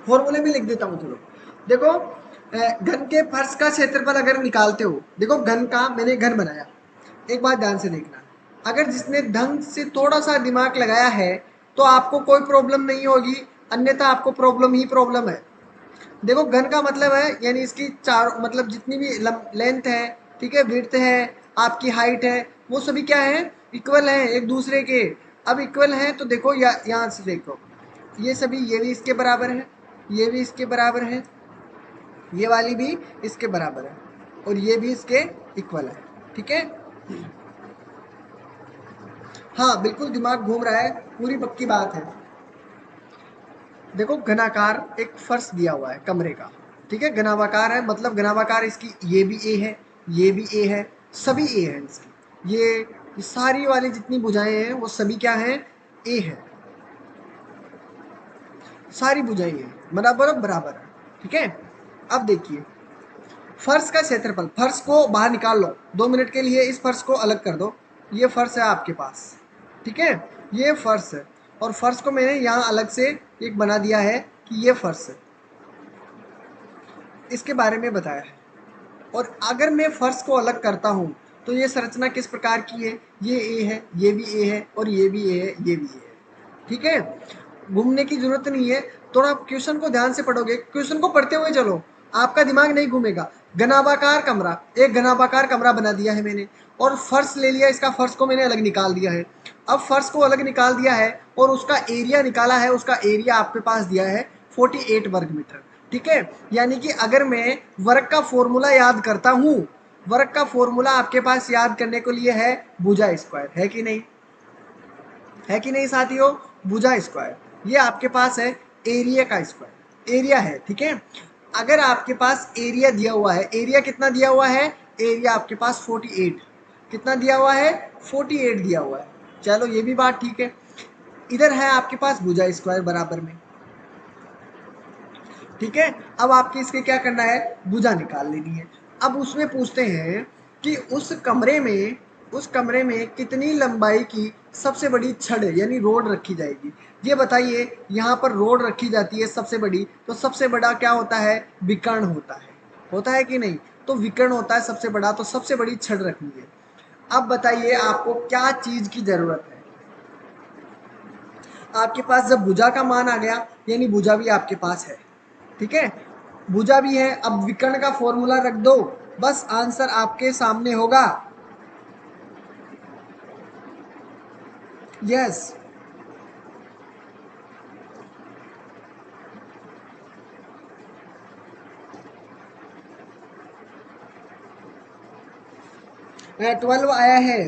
फॉर्मूले में लिख देता हूँ। चलो देखो, घन के फर्श का क्षेत्रफल अगर निकालते हो, देखो घन का मैंने घन बनाया, एक बात ध्यान से देखना, अगर जिसने ढंग से थोड़ा सा दिमाग लगाया है तो आपको कोई प्रॉब्लम नहीं होगी, अन्यथा आपको प्रॉब्लम ही प्रॉब्लम है। देखो घन का मतलब है यानी इसकी चार मतलब जितनी भी लेंथ है, ठीक है, विड्थ है, आपकी हाइट है, वो सभी क्या है, इक्वल है एक दूसरे के। अब इक्वल है तो देखो यहाँ से देखो, ये सभी, ये भी इसके बराबर है, ये भी इसके बराबर है, ये वाली भी इसके बराबर है, और ये भी इसके इक्वल है, ठीक है। हाँ बिल्कुल दिमाग घूम रहा है, पूरी पक्की बात है। देखो घनाकार एक फर्श दिया हुआ है कमरे का, ठीक है, घनावाकार है, मतलब घनावाकार इसकी ये भी ए है, ये भी ए है, सभी ए है इसकी, ये सारी वाली जितनी भुजाएं हैं वो सभी क्या हैं, ए है, सारी भुजाएं हैं, बराबर बराबर है, ठीक है। अब देखिए फर्श का क्षेत्रफल, फर्श को बाहर निकाल लो 2 मिनट के लिए, इस फर्श को अलग कर दो, ये फर्श है आपके पास, ठीक है, ये फर्श है, और फर्श को मैंने यहाँ अलग से एक बना दिया है कि ये फर्श है, इसके बारे में बताया है। और अगर मैं फर्श को अलग करता हूँ तो ये संरचना किस प्रकार की है, ये ए है, ये भी ए है, और ये भी ए है, ये भी ए है, ठीक है। घूमने की जरूरत नहीं है, थोड़ा क्वेश्चन को ध्यान से पढ़ोगे, क्वेश्चन को पढ़ते हुए चलो, आपका दिमाग नहीं घूमेगा। घनाभाकार कमरा, एक घनाभाकार कमरा बना दिया है मैंने, और फर्श ले लिया, इसका फर्श को मैंने अलग निकाल दिया है। अब फर्श को अलग निकाल दिया है और उसका एरिया निकाला है, उसका एरिया आपके पास दिया है 48 वर्ग मीटर, ठीक है। यानी कि अगर मैं वर्ग का फॉर्मूला याद करता हूँ, वर्ग का फॉर्मूला आपके पास याद करने के लिए है भुजा स्क्वायर, है कि नहीं, है कि नहीं साथियों, भुजा स्क्वायर ये आपके पास है, एरिया का स्क्वायर, एरिया है, ठीक है। अगर आपके पास एरिया दिया हुआ है, एरिया कितना दिया हुआ है, एरिया आपके पास 48, कितना दिया हुआ है, 48 दिया हुआ है, चलो ये भी बात ठीक है। इधर है आपके पास भुजा स्क्वायर बराबर में, ठीक है। अब आपके इसके क्या करना है, भुजा निकाल लेनी है। अब उसमें पूछते हैं कि उस कमरे में कितनी लंबाई की सबसे बड़ी छड़ यानी रोड रखी जाएगी। ये बताइए, यहाँ पर रोड रखी जाती है सबसे बड़ी, तो सबसे बड़ा क्या होता है, विकर्ण होता है कि नहीं, तो विकर्ण होता है सबसे बड़ा, तो सबसे बड़ी छड़ रखनी है। अब बताइए आपको क्या चीज की जरूरत है, आपके पास जब भुजा का मान आ गया यानी भुजा भी आपके पास है, ठीक है, भुजा भी है, अब विकर्ण का फॉर्मूला रख दो, बस आंसर आपके सामने होगा। यस, 12 आया है।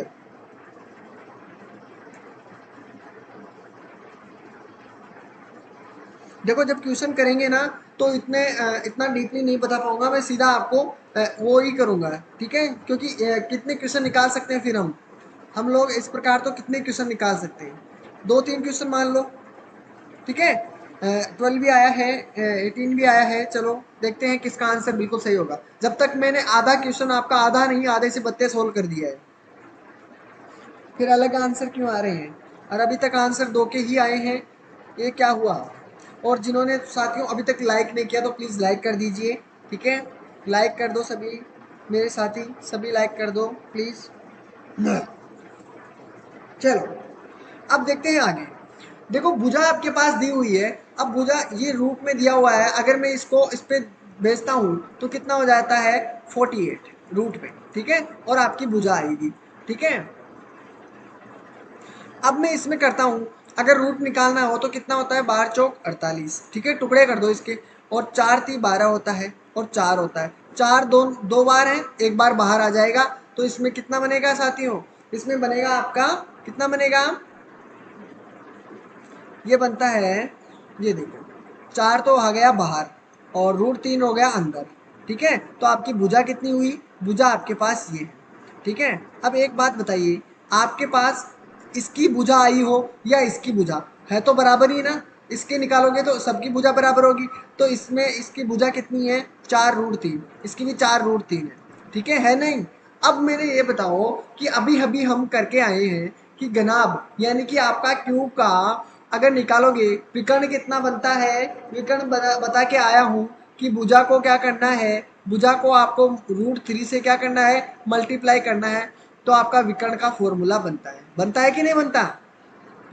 देखो जब क्वेश्चन करेंगे ना तो इतना डीपली नहीं बता पाऊंगा, मैं सीधा आपको वो ही करूंगा, ठीक है, क्योंकि कितने क्वेश्चन निकाल सकते हैं फिर हम लोग इस प्रकार तो कितने क्वेश्चन निकाल सकते हैं, 2-3 क्वेश्चन मान लो, ठीक है। 12 भी आया है, 18 भी आया है, चलो देखते हैं किसका आंसर बिल्कुल सही होगा। जब तक मैंने आधा क्वेश्चन आपका, आधा नहीं आधे से बत्ते सोल्व कर दिया है, फिर अलग आंसर क्यों आ रहे हैं, और अभी तक आंसर 2 के ही आए हैं, ये क्या हुआ। और जिन्होंने साथियों अभी तक लाइक नहीं किया तो प्लीज़ लाइक कर दीजिए, ठीक है, लाइक कर दो सभी, मेरे साथी सभी लाइक कर दो प्लीज़। चलो अब देखते हैं आगे। देखो भुजा आपके पास दी हुई है, अब भुजा ये रूप में दिया हुआ है, अगर मैं इसको इस पे भेजता हूँ तो कितना हो जाता है, 48 रूट में, ठीक है, और आपकी भुजा आएगी, ठीक है। अब मैं इसमें करता हूँ, अगर रूट निकालना हो तो कितना होता है, 12 चौक 48, ठीक है, टुकड़े कर दो इसके, और 4 × 3 = 12 होता है, और 4 होता है, 4 दो बार है, एक बार बाहर आ जाएगा, तो इसमें कितना बनेगा साथियों, इसमें बनेगा आपका कितना बनेगा, ये बनता है, ये देखो 4 तो आ गया बाहर और √3 हो गया अंदर, ठीक है, तो आपकी भुजा कितनी हुई, भुजा आपके पास ये है, ठीक है। अब एक बात बताइए, आपके पास इसकी भुजा आई हो या इसकी भुजा, है तो बराबर ही ना, इसके निकालोगे तो सबकी भुजा बराबर होगी, तो इसमें इसकी भुजा कितनी है, 4√3, इसकी भी 4√3 है, ठीक है नहीं। अब मेरे ये बताओ कि अभी अभी हम करके आए हैं कि घनाभ यानी कि आपका क्यूब का अगर निकालोगे विकर्ण कितना बनता है, विकर्ण बता के आया हूँ कि भुजा को क्या करना है, भुजा को आपको √3 से क्या करना है, मल्टीप्लाई करना है, तो आपका विकर्ण का फॉर्मूला बनता है कि नहीं बनता।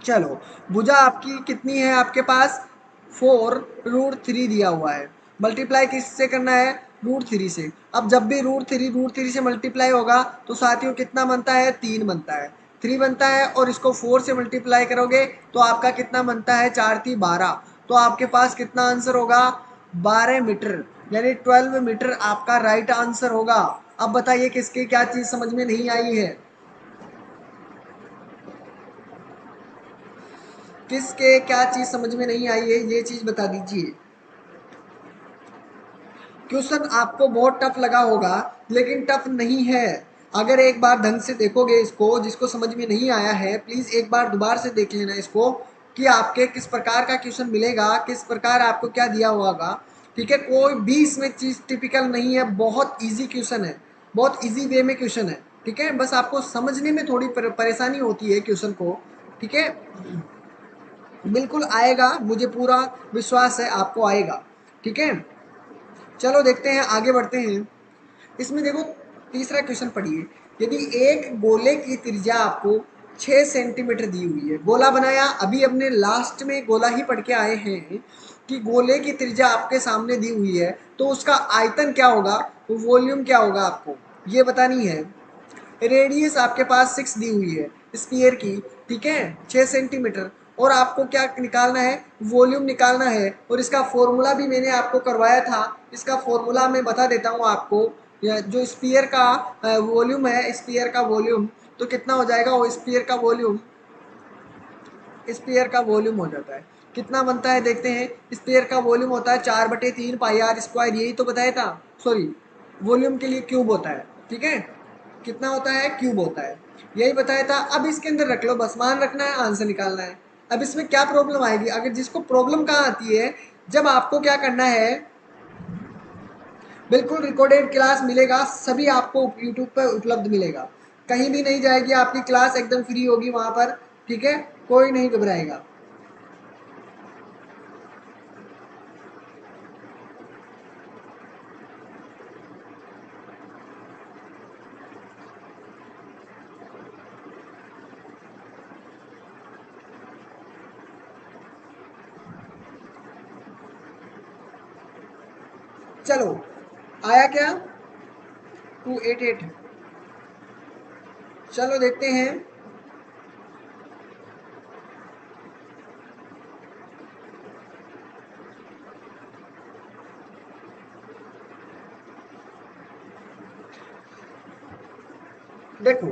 चलो, भुजा आपकी कितनी है आपके पास, 4√3 दिया हुआ है, मल्टीप्लाई किससे करना है, √3 से। अब जब भी √3 से मल्टीप्लाई होगा तो साथियों कितना बनता है, 3 बनता है, 3 बनता है, और इसको 4 से मल्टीप्लाई करोगे तो आपका कितना बनता है, 4 × 3 = 12, तो आपके पास कितना आंसर होगा, 12 मीटर, यानी 12 मीटर आपका राइट आंसर होगा। अब बताइए किसकी क्या चीज़ समझ में नहीं आई है, किसके क्या चीज़ समझ में नहीं आई है, ये चीज़ बता दीजिए। क्वेश्चन आपको बहुत टफ लगा होगा, लेकिन टफ नहीं है, अगर एक बार ढंग से देखोगे इसको, जिसको समझ में नहीं आया है प्लीज़ एक बार दोबारा से देख लेना इसको, कि आपके किस प्रकार का क्वेश्चन मिलेगा, किस प्रकार आपको क्या दिया होगा, ठीक है। कोई भी इसमें चीज़ टिपिकल नहीं है, बहुत ईजी क्वेश्चन है, बहुत ईजी वे में क्वेश्चन है, ठीक है, बस आपको समझने में थोड़ी परेशानी होती है क्वेश्चन को, ठीक है। बिल्कुल आएगा, मुझे पूरा विश्वास है आपको आएगा, ठीक है। चलो देखते हैं, आगे बढ़ते हैं। इसमें देखो तीसरा क्वेश्चन पढ़िए, यदि एक गोले की त्रिज्या आपको 6 सेंटीमीटर दी हुई है, गोला बनाया, अभी अपने लास्ट में गोला ही पढ़ के आए हैं कि गोले की त्रिज्या आपके सामने दी हुई है, तो उसका आयतन क्या होगा, वॉल्यूम क्या होगा, आपको ये बतानी है। रेडियस आपके पास 6 दी हुई है स्फीयर की, ठीक है, 6 सेंटीमीटर, और आपको क्या निकालना है, वॉल्यूम निकालना है, और इसका फॉर्मूला भी मैंने आपको करवाया था, इसका फॉर्मूला मैं बता देता हूँ आपको। जो स्फीयर का वॉल्यूम है, स्फीयर का वॉल्यूम तो कितना हो जाएगा, वो स्फीयर का वॉल्यूम, स्फीयर का वॉल्यूम हो जाता है, कितना बनता है देखते हैं, स्फीयर का वॉल्यूम होता है 4/3 πr², यही तो बताया था, सॉरी वॉल्यूम के लिए क्यूब होता है, ठीक है, कितना होता है, क्यूब होता है, यही बताया था। अब इसके अंदर रख लो, बस मान रखना है, आंसर निकालना है। अब इसमें क्या प्रॉब्लम आएगी, अगर जिसको प्रॉब्लम कहाँ आती है, जब आपको क्या करना है, बिल्कुल रिकॉर्डेड क्लास मिलेगा, सभी आपको यूट्यूब पर उपलब्ध मिलेगा, कहीं भी नहीं जाएगी आपकी क्लास, एकदम फ्री होगी वहाँ पर, ठीक है, कोई नहीं घबराएगा। चलो आया क्या, 288, चलो देखते हैं। देखो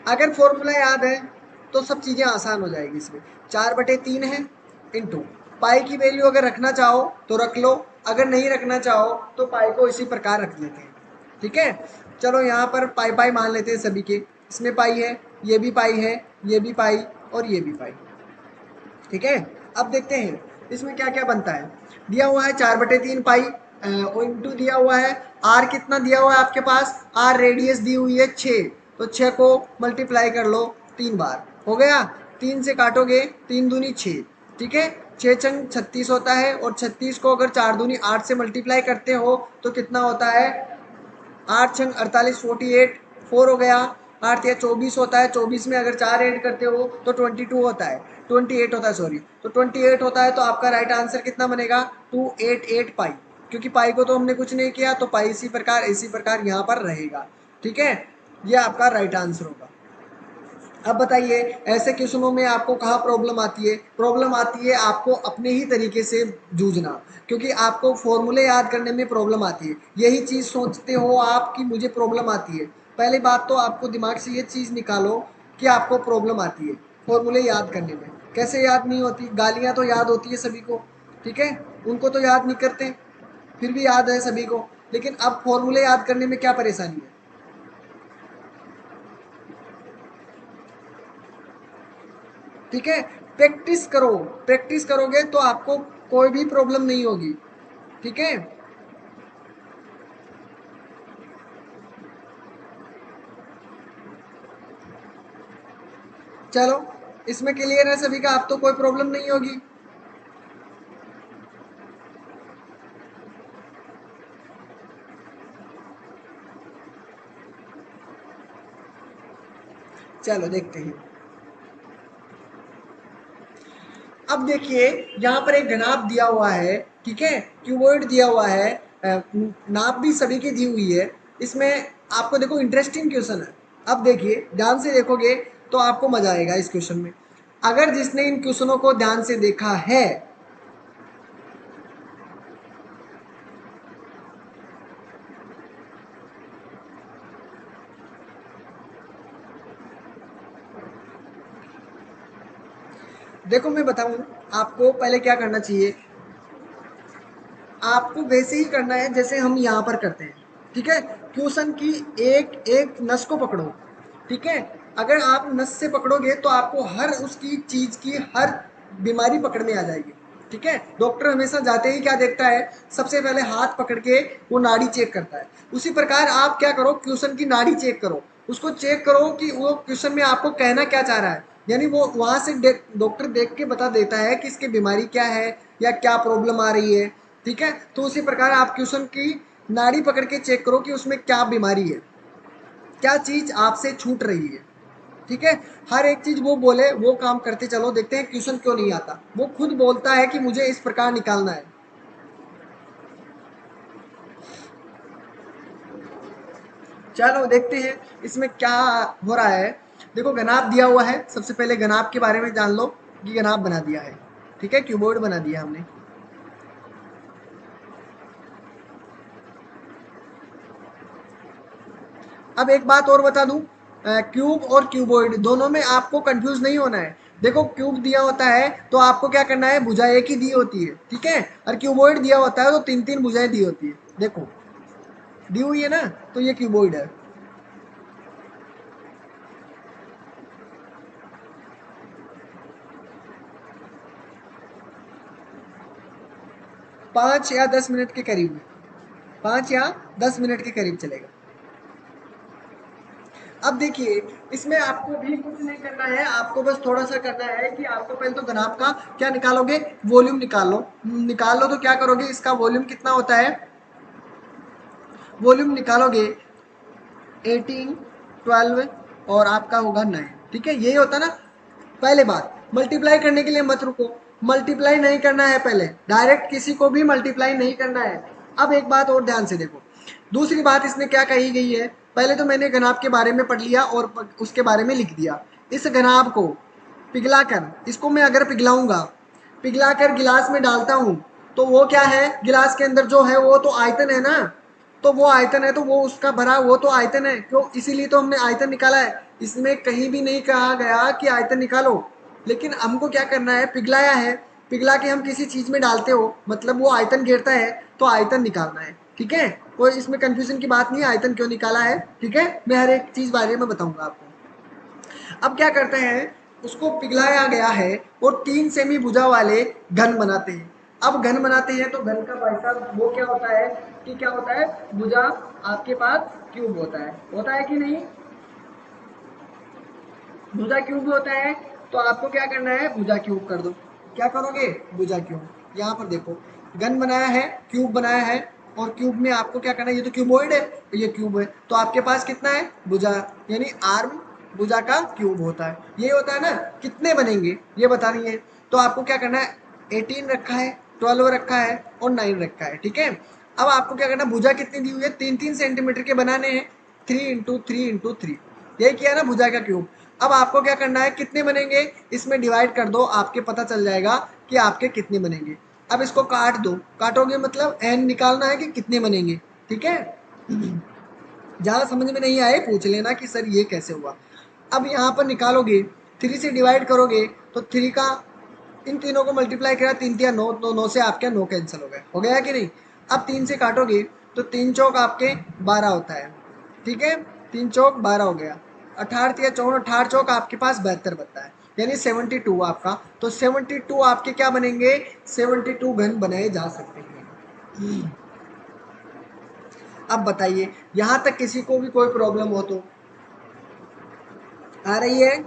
अगर फॉर्मूला याद है तो सब चीज़ें आसान हो जाएगी, इसमें 4/3 है, इंटू पाई की वैल्यू अगर रखना चाहो तो रख लो, अगर नहीं रखना चाहो तो पाई को इसी प्रकार रख लेते हैं, ठीक है। चलो यहाँ पर पाई पाई मान लेते हैं सभी के, इसमें पाई है, ये भी पाई है, ये भी पाई, और ये भी पाई, ठीक है। अब देखते हैं इसमें क्या क्या बनता है, दिया हुआ है 4/3 पाई, और इंटू दिया हुआ है आर, कितना दिया हुआ है आपके पास, आर रेडियस दी हुई है 6, तो 6 को मल्टीप्लाई कर लो 3 बार, हो गया, 3 से काटोगे 3 दूनी 6, ठीक है, 6 छंग 36 होता है, और 36 को अगर 4 दूनी 8 से मल्टीप्लाई करते हो तो कितना होता है, 8 छंग 48, 48, 4 हो गया, 8 या 24 होता है, 24 में अगर 4 ऐड करते हो तो 22 होता है, 28 होता है, सॉरी, तो 28 होता है, तो आपका राइट आंसर कितना बनेगा, 288 पाई, क्योंकि पाई को तो हमने कुछ नहीं किया, तो पाई इसी प्रकार यहाँ पर रहेगा, ठीक है, ये आपका राइट आंसर होगा। अब बताइए, ऐसे क्वेश्चनों में आपको कहाँ प्रॉब्लम आती है? प्रॉब्लम आती है आपको अपने ही तरीके से जूझना, क्योंकि आपको फॉर्मूले याद करने में प्रॉब्लम आती है। यही चीज़ सोचते हो आप कि मुझे प्रॉब्लम आती है। पहली बात तो आपको दिमाग से ये चीज़ निकालो कि आपको प्रॉब्लम आती है फॉर्मूले याद करने में। कैसे याद नहीं होती? गालियाँ तो याद होती है सभी को, ठीक है? उनको तो याद नहीं करते, फिर भी याद है सभी को। लेकिन अब फॉर्मूले याद करने में क्या परेशानी है? ठीक है, प्रैक्टिस करो। प्रैक्टिस करोगे तो आपको कोई भी प्रॉब्लम नहीं होगी, ठीक है? चलो, इसमें क्लियर है सभी का, आप तो कोई प्रॉब्लम नहीं होगी। चलो देखते हैं। अब देखिए, यहाँ पर एक घनाभ दिया हुआ है, ठीक है, क्यूबॉइड दिया हुआ है, नाप भी सभी की दी हुई है। इसमें आपको देखो इंटरेस्टिंग क्वेश्चन है। अब देखिए, ध्यान से देखोगे तो आपको मजा आएगा इस क्वेश्चन में। अगर जिसने इन क्वेश्चनों को ध्यान से देखा है, देखो मैं बताऊं आपको पहले क्या करना चाहिए। आपको वैसे ही करना है जैसे हम यहाँ पर करते हैं, ठीक है? क्वेश्चन की एक एक नस को पकड़ो, ठीक है? अगर आप नस से पकड़ोगे तो आपको हर उसकी चीज की हर बीमारी पकड़ में आ जाएगी, ठीक है? डॉक्टर हमेशा जाते ही क्या देखता है? सबसे पहले हाथ पकड़ के वो नाड़ी चेक करता है। उसी प्रकार आप क्या करो, क्वेश्चन की नाड़ी चेक करो, उसको चेक करो कि वो क्वेश्चन में आपको कहना क्या चाह रहा है। यानी वो वहां से डॉक्टर देख के बता देता है कि इसकी बीमारी क्या है या क्या प्रॉब्लम आ रही है, ठीक है? तो उसी प्रकार आप क्वेश्चन की नाड़ी पकड़ के चेक करो कि उसमें क्या बीमारी है, क्या चीज आपसे छूट रही है, ठीक है? हर एक चीज वो बोले वो काम करते चलो, देखते हैं क्वेश्चन क्यों नहीं आता। वो खुद बोलता है कि मुझे इस प्रकार निकालना है। चलो देखते हैं इसमें क्या हो रहा है। देखो घनाभ दिया हुआ है, सबसे पहले घनाभ के बारे में जान लो कि घनाभ बना दिया है, ठीक है, क्यूबॉइड बना दिया हमने। अब एक बात और बता दूं, क्यूब और क्यूबॉइड दोनों में आपको कंफ्यूज नहीं होना है। देखो क्यूब दिया होता है तो आपको क्या करना है, भुजा एक ही दी होती है, ठीक है? और क्यूबॉइड दिया होता है तो तीन तीन भुजाएं दी होती है। देखो दी हुई है ना, तो ये क्यूबॉइड है। 5 या 10 मिनट के करीब में, 5 या 10 मिनट के करीब चलेगा। अब देखिए, इसमें आपको भी कुछ नहीं करना है, आपको बस थोड़ा सा करना है कि आपको पहले तो घनाभ का क्या निकालोगे, वॉल्यूम निकाल लो। निकाल लो तो क्या करोगे, इसका वॉल्यूम कितना होता है? वॉल्यूम निकालोगे 18, 12 और आपका होगा 9, ठीक है? यही होता ना। पहले बात, मल्टीप्लाई करने के लिए मत रुको, मल्टीप्लाई नहीं करना है, पहले डायरेक्ट किसी को भी मल्टीप्लाई नहीं करना है। अब एक बात और ध्यान से देखो, दूसरी बात इसमें क्या कही गई है। पहले तो मैंने घनाभ के बारे में पढ़ लिया और उसके बारे में लिख दिया। इस घनाभ को पिघलाकर, इसको मैं अगर पिघलाऊंगा, पिघलाकर गिलास में डालता हूं, तो वो क्या है, गिलास के अंदर जो है वो तो आयतन है ना। तो वो आयतन है तो वो उसका भरा वो तो आयतन है, क्यों? इसीलिए तो हमने आयतन निकाला है। इसमें कहीं भी नहीं कहा गया कि आयतन निकालो। लेकिन हमको क्या करना है, पिघलाया है, पिघला के हम किसी चीज में डालते हो मतलब वो आयतन गिरता है, तो आयतन निकालना है, ठीक है? कोई इसमें कंफ्यूजन की बात नहीं है, आयतन क्यों निकाला है, ठीक है? मैं हर एक चीज बारे में बताऊंगा आपको। अब क्या करते हैं, उसको पिघलाया गया है और 3 सेमी भुजा वाले घन बनाते हैं। अब घन बनाते हैं तो घन का भाई साहब वो क्या होता है कि क्या होता है, भुजा आपके पास क्यूब होता है कि नहीं? भुजा क्यूब होता है, तो आपको क्या करना है, भुजा क्यूब कर दो। क्या करोगे, भुजा क्यूब। यहाँ पर देखो, घन बनाया है, क्यूब बनाया है, और क्यूब में आपको क्या करना है, ये तो क्यूबॉइड है, तो ये क्यूब है, तो आपके पास कितना है, भुजा, यानी आर्म भुजा का क्यूब होता है। ये होता है ना, कितने बनेंगे ये बतानी है। तो आपको क्या करना है, 18 रखा है, 12 रखा है और 9 रखा है, ठीक है? अब आपको क्या करना है, भुजा कितनी दी हुई है, 3-3 सेंटीमीटर के बनाने हैं, 3 × 3 × 3, यही किया ना भुजा का क्यूब। अब आपको क्या करना है, कितने बनेंगे इसमें डिवाइड कर दो, आपके पता चल जाएगा कि आपके कितने बनेंगे। अब इसको काट दो, काटोगे मतलब n निकालना है कि कितने बनेंगे, ठीक है। ज़्यादा समझ में नहीं आए पूछ लेना कि सर ये कैसे हुआ। अब यहाँ पर निकालोगे, 3 से डिवाइड करोगे तो 3 का इन तीनों को मल्टीप्लाई करा, 3 तिया 9, तो 9 से आपके 9 कैंसिल हो गया कि नहीं। अब 3 से काटोगे तो 3 चौक आपके 12 होता है, ठीक है, 3 चौक 12 हो गया। 18 तिया 54, 18 चौक आपके पास 72 बनता है, यानी 72 आपका। तो 72 आपके क्या बनेंगे, 72 घन बनाए जा सकते हैं। अब बताइए यहाँ तक किसी को भी कोई प्रॉब्लम हो तो, आ रही है?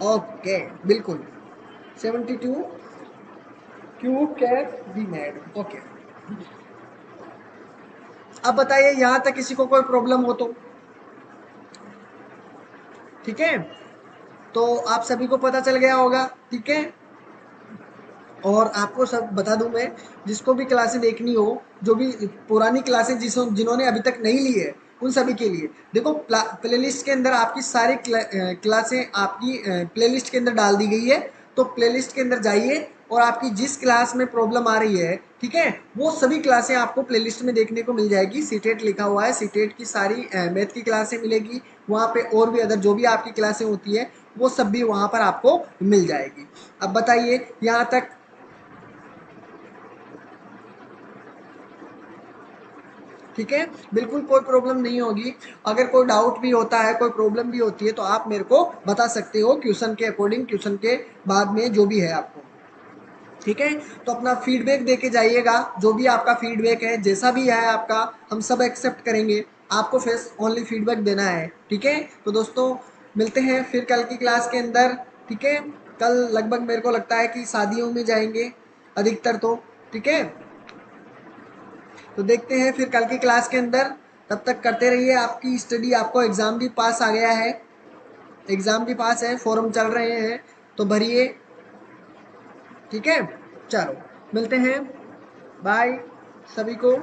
ओके, बिल्कुल 72 cube can be made. Okay, अब बताइए यहाँ तक किसी को कोई प्रॉब्लम हो तो, ठीक है। तो आप सभी को पता चल गया होगा, ठीक है। और आपको सब बता दूं मैं, जिसको भी क्लासें देखनी हो, जो भी पुरानी क्लासें जिन्होंने अभी तक नहीं ली है, उन सभी के लिए देखो प्लेलिस्ट के अंदर आपकी सारी क्लासें आपकी प्लेलिस्ट के अंदर डाल दी गई है। तो प्लेलिस्ट के अंदर जाइए और आपकी जिस क्लास में प्रॉब्लम आ रही है, ठीक है, वो सभी क्लासें आपको प्लेलिस्ट में देखने को मिल जाएगी। सीटेट लिखा हुआ है, सीटेट की सारी मैथ की क्लासें मिलेगी वहाँ पे, और भी अदर जो भी आपकी क्लासें होती है वो सब भी वहाँ पर आपको मिल जाएगी। अब बताइए यहाँ तक, ठीक है, बिल्कुल कोई प्रॉब्लम नहीं होगी। अगर कोई डाउट भी होता है, कोई प्रॉब्लम भी होती है तो आप मेरे को बता सकते हो क्वेश्चन के अकॉर्डिंग, क्वेश्चन के बाद में जो भी है आपको, ठीक है। तो अपना फीडबैक दे के जाइएगा, जो भी आपका फीडबैक है जैसा भी है आपका, हम सब एक्सेप्ट करेंगे। आपको फेस ओनली फीडबैक देना है, ठीक है। तो दोस्तों मिलते हैं फिर कल की क्लास के अंदर, ठीक है। कल लगभग मेरे को लगता है कि शादियों में जाएंगे अधिकतर तो, ठीक है। तो देखते हैं फिर कल की क्लास के अंदर। तब तक करते रहिए आपकी स्टडी, आपको एग्ज़ाम भी पास आ गया है, एग्ज़ाम भी पास है, फॉर्म चल रहे हैं तो भरिए, ठीक है। चलो मिलते हैं, बाय सभी को।